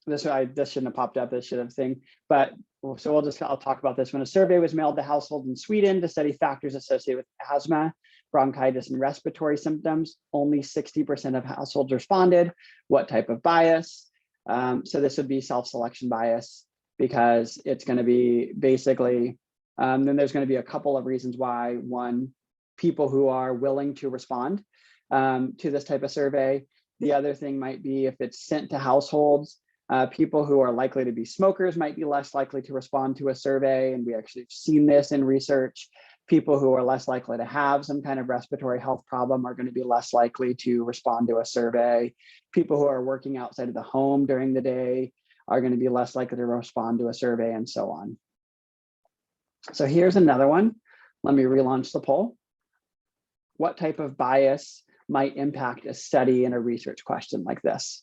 this shouldn't have popped up, this should have thing, but so I'll talk about this. When a survey was mailed to households in Sweden to study factors associated with asthma, bronchitis, and respiratory symptoms, only 60% of households responded. What type of bias? So this would be self-selection bias, because it's going to be basically, then there's going to be a couple of reasons why. One, people who are willing to respond to this type of survey. The other thing might be if it's sent to households, people who are likely to be smokers might be less likely to respond to a survey. And we actually have seen this in research. People who are less likely to have some kind of respiratory health problem are going to be less likely to respond to a survey. People who are working outside of the home during the day are going to be less likely to respond to a survey, and so on. So here's another one. Let me relaunch the poll. What type of bias might impact a study in a research question like this?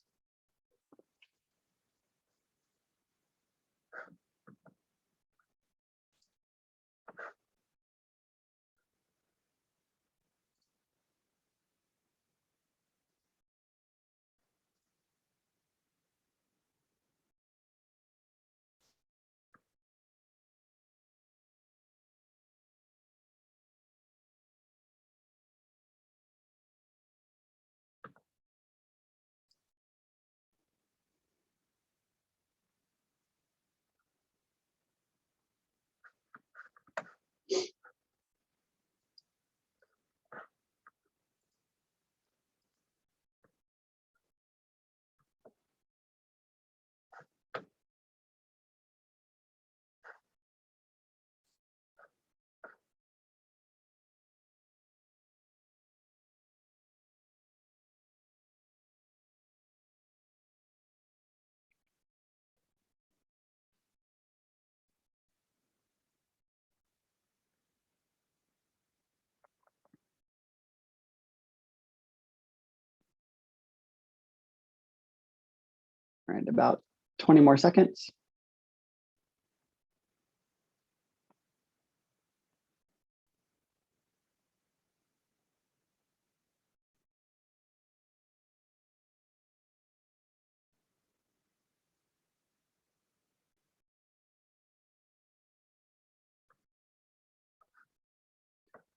All right, about 20 more seconds.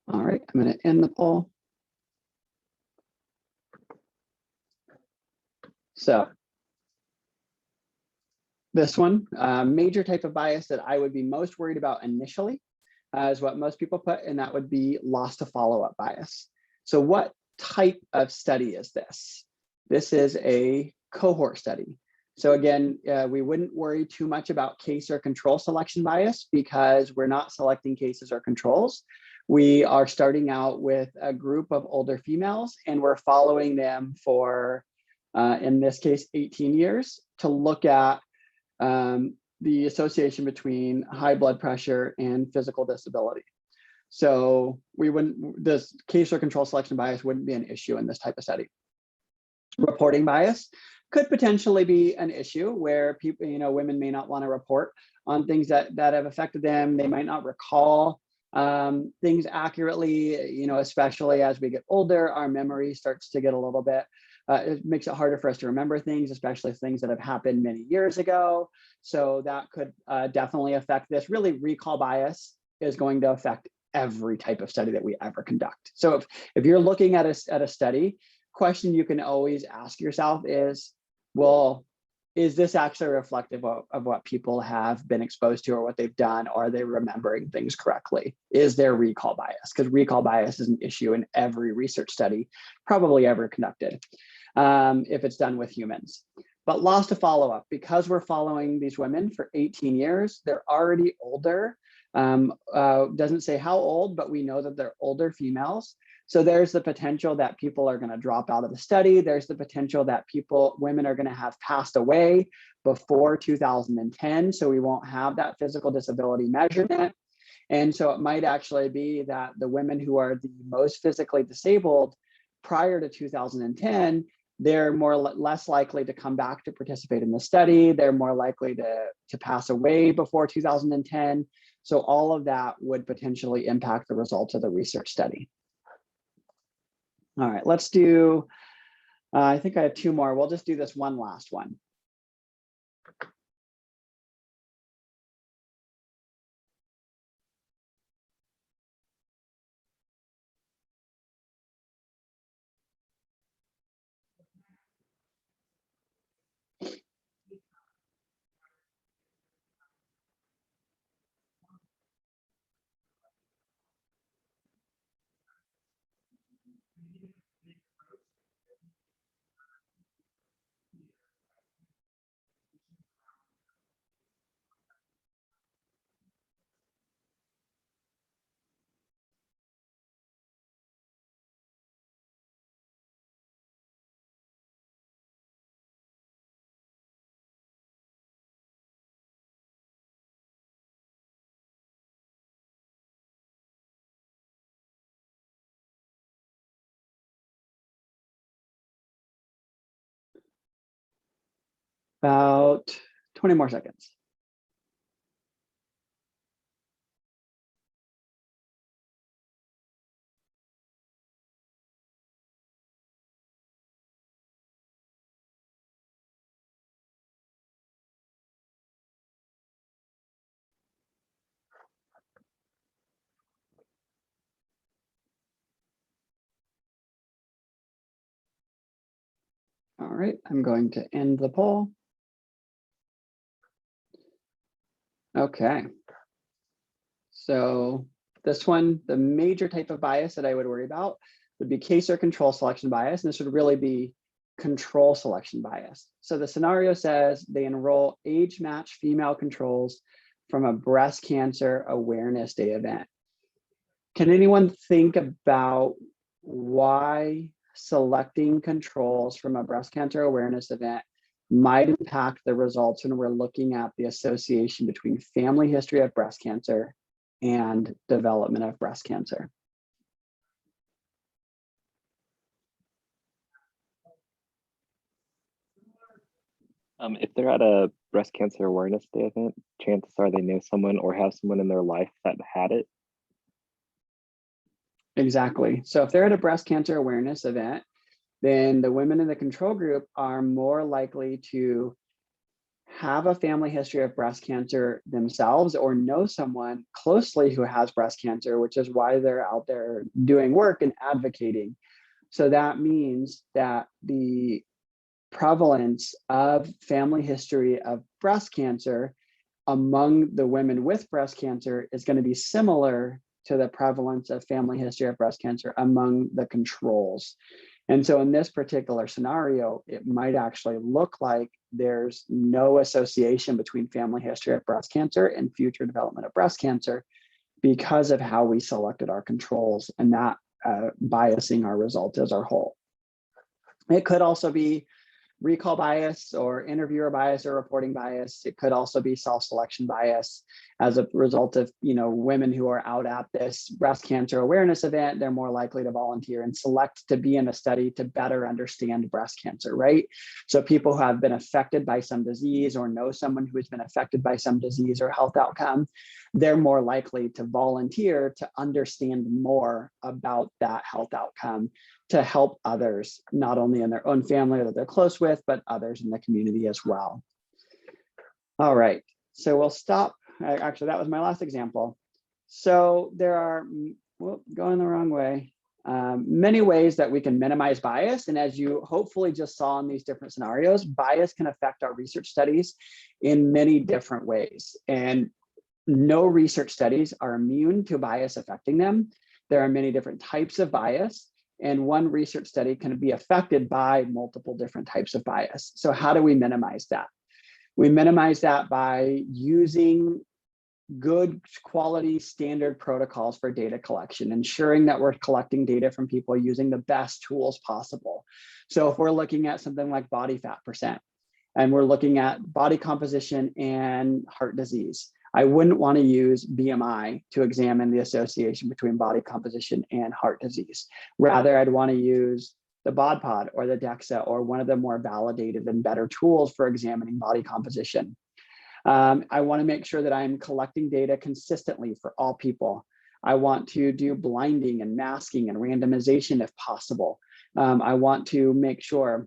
All right, I'm going to end the poll. So this one, major type of bias that I would be most worried about initially is what most people put, and that would be loss to follow-up bias. So what type of study is this? This is a cohort study. So again, we wouldn't worry too much about case or control selection bias, because we're not selecting cases or controls. We are starting out with a group of older females, and we're following them for, in this case, 18 years to look at the association between high blood pressure and physical disability. So this case or control selection bias wouldn't be an issue in this type of study. Reporting bias could potentially be an issue where people, women may not want to report on things that have affected them. They might not recall things accurately, especially as we get older, our memory starts to get a little bit, it makes it harder for us to remember things, especially things that have happened many years ago. So that could definitely affect this. Really, recall bias is going to affect every type of study that we ever conduct. So if you're looking at a study, question you can always ask yourself is, well, is this actually reflective of what people have been exposed to or what they've done? Are they remembering things correctly? Is there recall bias? Because recall bias is an issue in every research study probably ever conducted, if it's done with humans. But loss to follow-up, because we're following these women for 18 years, they're already older. Doesn't say how old, but we know that they're older females. So there's the potential that people are going to drop out of the study. There's the potential that women are going to have passed away before 2010. So we won't have that physical disability measurement. And so it might actually be that the women who are the most physically disabled prior to 2010, they're less likely to come back to participate in the study. They're more likely to pass away before 2010. So all of that would potentially impact the results of the research study. All right, let's do, I think I have two more. We'll just do this one last one. About 20 more seconds. All right, I'm going to end the poll. Okay. So this one, the major type of bias that I would worry about would be case or control selection bias. And this would really be control selection bias. So the scenario says they enroll age-matched female controls from a breast cancer awareness day event. Can anyone think about why selecting controls from a breast cancer awareness event might impact the results when we're looking at the association between family history of breast cancer and development of breast cancer? If they're at a breast cancer awareness day event, chances are they know someone or have someone in their life that had it. Exactly. So if they're at a breast cancer awareness event, then the women in the control group are more likely to have a family history of breast cancer themselves or know someone closely who has breast cancer, which is why they're out there doing work and advocating. So that means that the prevalence of family history of breast cancer among the women with breast cancer is going to be similar to the prevalence of family history of breast cancer among the controls. And so in this particular scenario, it might actually look like there's no association between family history of breast cancer and future development of breast cancer because of how we selected our controls and not biasing our results as a whole. It could also be recall bias or interviewer bias or reporting bias. It could also be self-selection bias as a result of, women who are out at this breast cancer awareness event, they're more likely to volunteer and select to be in a study to better understand breast cancer, right? So people who have been affected by some disease or know someone who has been affected by some disease or health outcome, they're more likely to volunteer to understand more about that health outcome to help others, not only in their own family that they're close with, but others in the community as well. All right, so we'll stop. Actually, that was my last example. So there are, going the wrong way, many ways that we can minimize bias. And as you hopefully just saw in these different scenarios, bias can affect our research studies in many different ways. And no research studies are immune to bias affecting them. There are many different types of bias. And one research study can be affected by multiple different types of bias. So how do we minimize that? We minimize that by using good quality standard protocols for data collection, ensuring that we're collecting data from people using the best tools possible. So if we're looking at something like body fat percent, and we're looking at body composition and heart disease, I wouldn't want to use BMI to examine the association between body composition and heart disease. Rather, I'd want to use the BODPOD or the DEXA or one of the more validated and better tools for examining body composition. I want to make sure that I'm collecting data consistently for all people. I want to do blinding and masking and randomization if possible. I want to make sure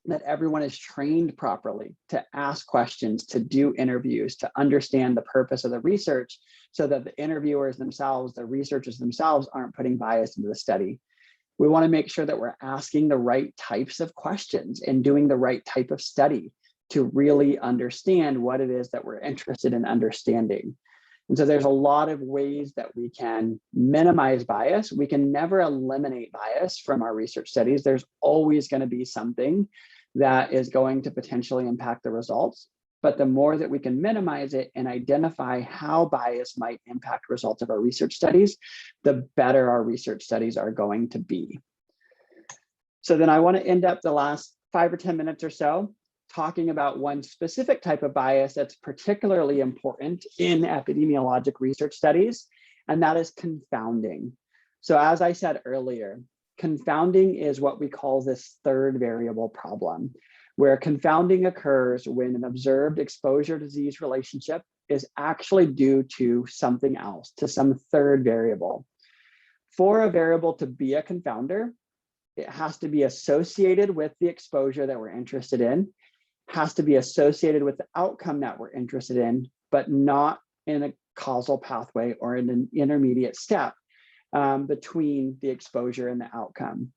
that everyone is trained properly to ask questions, to do interviews, to understand the purpose of the research, so that the interviewers themselves, the researchers themselves, aren't putting bias into the study. We want to make sure that we're asking the right types of questions and doing the right type of study to really understand what it is that we're interested in understanding. And so there's a lot of ways that we can minimize bias. We can never eliminate bias from our research studies. There's always going to be something that is going to potentially impact the results. But the more that we can minimize it and identify how bias might impact results of our research studies, the better our research studies are going to be. So then I want to end up the last 5 or 10 minutes or so talking about one specific type of bias that's particularly important in epidemiologic research studies, and that is confounding. So as I said earlier, confounding is what we call this third variable problem, where confounding occurs when an observed exposure-disease relationship is actually due to something else, to some third variable. For a variable to be a confounder, it has to be associated with the exposure that we're interested in, has to be associated with the outcome that we're interested in, but not in a causal pathway or in an intermediate step between the exposure and the outcome.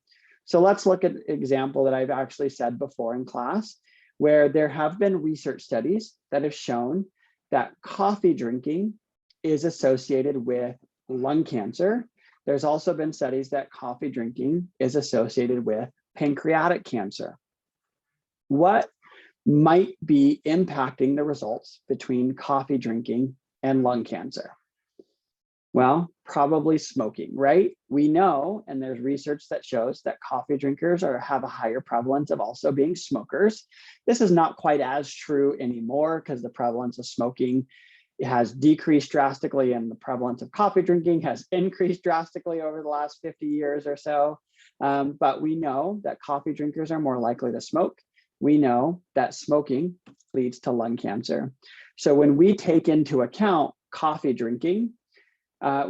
So let's look at an example that I've actually said before in class, where there have been research studies that have shown that coffee drinking is associated with lung cancer. There's also been studies that coffee drinking is associated with pancreatic cancer. What might be impacting the results between coffee drinking and lung cancer? Well, probably smoking, right? We know, and there's research that shows that coffee drinkers have a higher prevalence of also being smokers. This is not quite as true anymore because the prevalence of smoking has decreased drastically and the prevalence of coffee drinking has increased drastically over the last 50 years or so. But we know that coffee drinkers are more likely to smoke. We know that smoking leads to lung cancer. So when we take into account coffee drinking,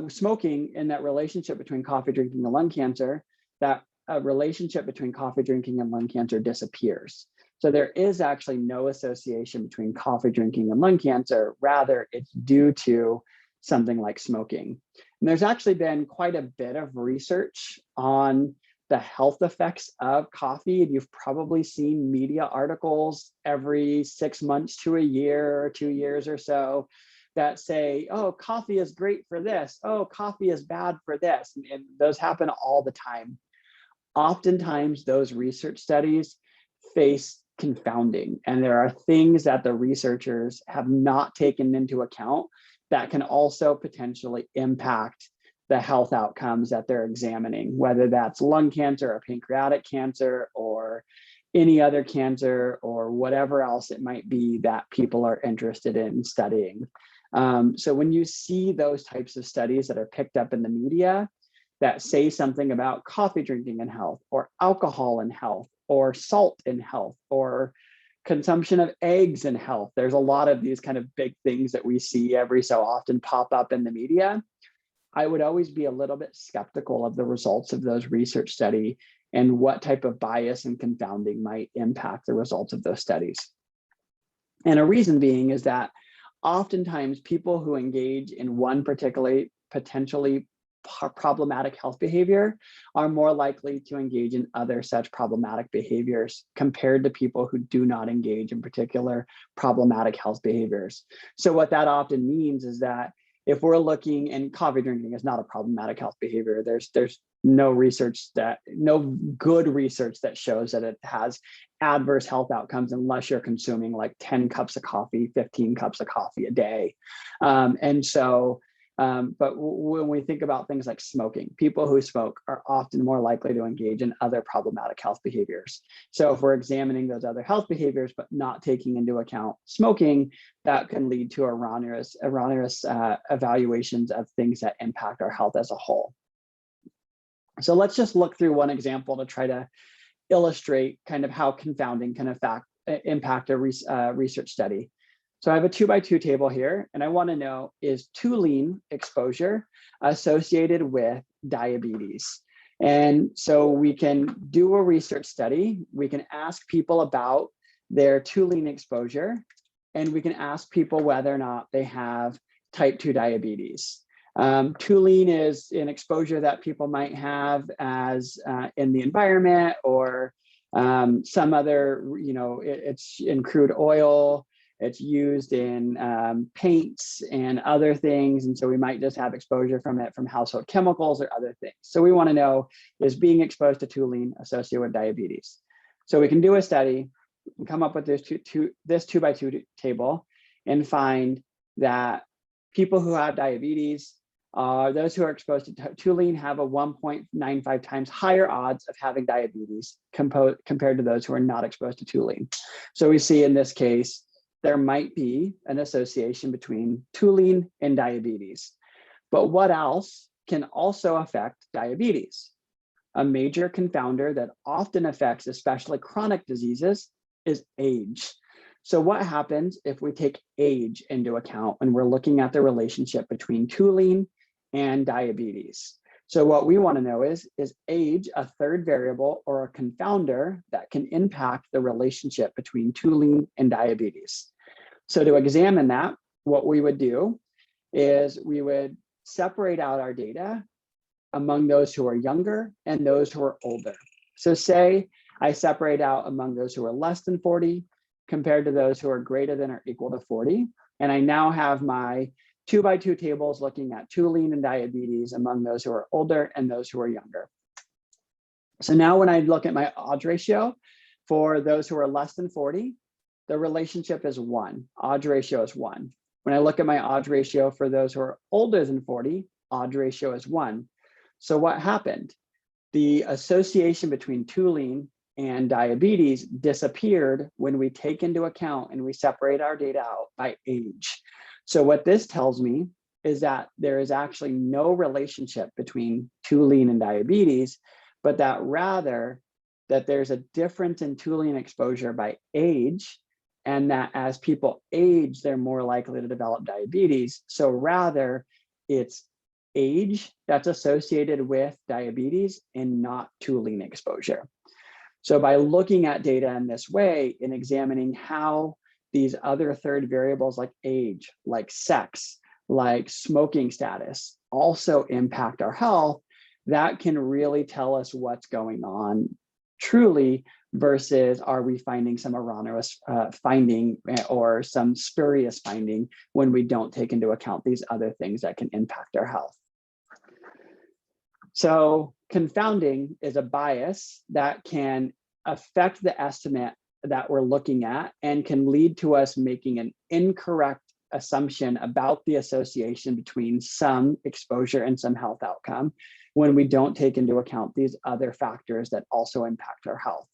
smoking, and that relationship between coffee drinking and lung cancer, that relationship between coffee drinking and lung cancer disappears. So there is actually no association between coffee drinking and lung cancer. Rather, it's due to something like smoking. And there's actually been quite a bit of research on the health effects of coffee. And you've probably seen media articles every 6 months to a year or 2 years or so that say, oh, coffee is great for this. Oh, coffee is bad for this. And those happen all the time. Oftentimes, those research studies face confounding. And there are things that the researchers have not taken into account that can also potentially impact the health outcomes that they're examining, whether that's lung cancer or pancreatic cancer or any other cancer or whatever else it might be that people are interested in studying. So when you see those types of studies that are picked up in the media that say something about coffee drinking in health or alcohol in health or salt in health or consumption of eggs in health, there's a lot of these kind of big things that we see every so often pop up in the media. I would always be a little bit skeptical of the results of those research studies and what type of bias and confounding might impact the results of those studies. And a reason being is that oftentimes people who engage in one particularly potentially problematic health behavior are more likely to engage in other such problematic behaviors compared to people who do not engage in particular problematic health behaviors. So what that often means is that if we're looking, and coffee drinking is not a problematic health behavior, there's no good research that shows that it has adverse health outcomes unless you're consuming like 10 cups of coffee, 15 cups of coffee a day. But when we think about things like smoking, people who smoke are often more likely to engage in other problematic health behaviors. So if we're examining those other health behaviors, but not taking into account smoking, that can lead to erroneous evaluations of things that impact our health as a whole. So let's just look through one example to try to illustrate kind of how confounding can impact a research study. So I have a 2x2 table here, and I want to know, is toluene exposure associated with diabetes? And so we can do a research study. We can ask people about their toluene exposure, and we can ask people whether or not they have type 2 diabetes. Toluene is an exposure that people might have as in the environment, or some other, it's in crude oil, it's used in paints and other things. And so we might just have exposure from it from household chemicals or other things. So we want to know, is being exposed to toluene associated with diabetes? So we can do a study and come up with this 2x2 table and find that people who have diabetes, those who are exposed to toluene have a 1.95 times higher odds of having diabetes compared to those who are not exposed to toluene. So we see in this case, there might be an association between toluene and diabetes. But what else can also affect diabetes? A major confounder that often affects especially chronic diseases is age. So what happens if we take age into account when we're looking at the relationship between toluene and diabetes? So what we want to know is age a third variable or a confounder that can impact the relationship between toluene and diabetes? So to examine that, what we would do is we would separate out our data among those who are younger and those who are older. So say I separate out among those who are less than 40 compared to those who are greater than or equal to 40. And I now have my 2x2 tables looking at toluene and diabetes among those who are older and those who are younger. So now when I look at my odds ratio for those who are less than 40, the relationship is 1. Odds ratio is 1. When I look at my odds ratio for those who are older than 40, odds ratio is 1. So what happened? The association between toluene and diabetes disappeared when we take into account and we separate our data out by age. So what this tells me is that there is actually no relationship between toluene and diabetes, but that rather that there's a difference in toluene exposure by age, and that as people age, they're more likely to develop diabetes. So rather, it's age that's associated with diabetes and not toluene exposure. So by looking at data in this way and examining how these other third variables like age, like sex, like smoking status also impact our health, that can really tell us what's going on truly, versus are we finding some erroneous finding or some spurious finding when we don't take into account these other things that can impact our health. So confounding is a bias that can affect the estimate that we're looking at and can lead to us making an incorrect assumption about the association between some exposure and some health outcome when we don't take into account these other factors that also impact our health.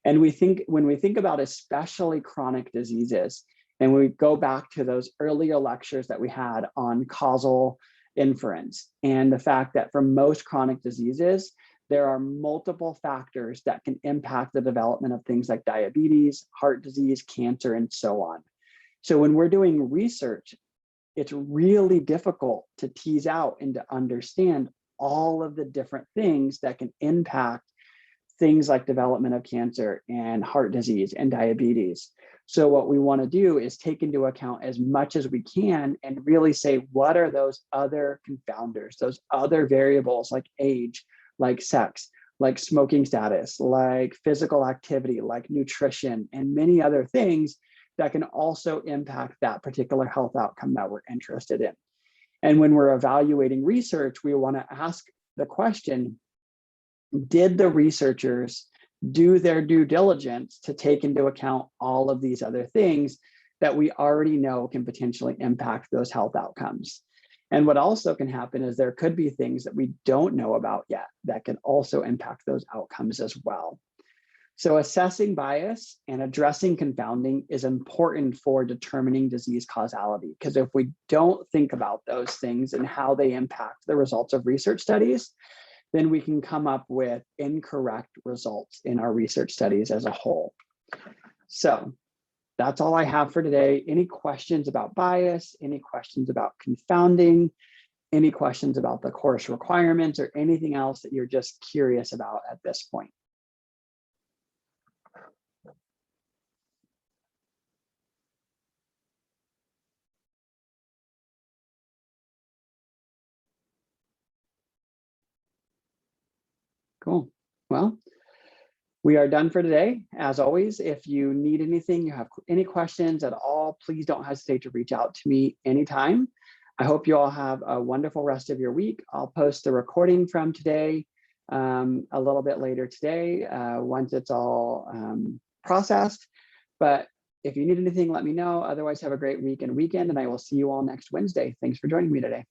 And when we think about especially chronic diseases, and we go back to those earlier lectures that we had on causal inference and the fact that for most chronic diseases, there are multiple factors that can impact the development of things like diabetes, heart disease, cancer, and so on. So when we're doing research, it's really difficult to tease out and to understand all of the different things that can impact things like development of cancer and heart disease and diabetes. So what we want to do is take into account as much as we can and really say, what are those other confounders, those other variables like age, like sex, like smoking status, like physical activity, like nutrition, and many other things that can also impact that particular health outcome that we're interested in. And when we're evaluating research, we want to ask the question, did the researchers do their due diligence to take into account all of these other things that we already know can potentially impact those health outcomes? And what also can happen is there could be things that we don't know about yet that can also impact those outcomes as well. So assessing bias and addressing confounding is important for determining disease causality, because if we don't think about those things and how they impact the results of research studies, then we can come up with incorrect results in our research studies as a whole. So that's all I have for today. Any questions about bias? Any questions about confounding? any questions about the course requirements or anything else that you're just curious about at this point. Cool. Well, we are done for today. As always, if you need anything, you have any questions at all, please don't hesitate to reach out to me anytime. I hope you all have a wonderful rest of your week. I'll post the recording from today a little bit later today once it's all processed. But if you need anything, let me know. Otherwise, have a great week and weekend, and I will see you all next Wednesday. Thanks for joining me today.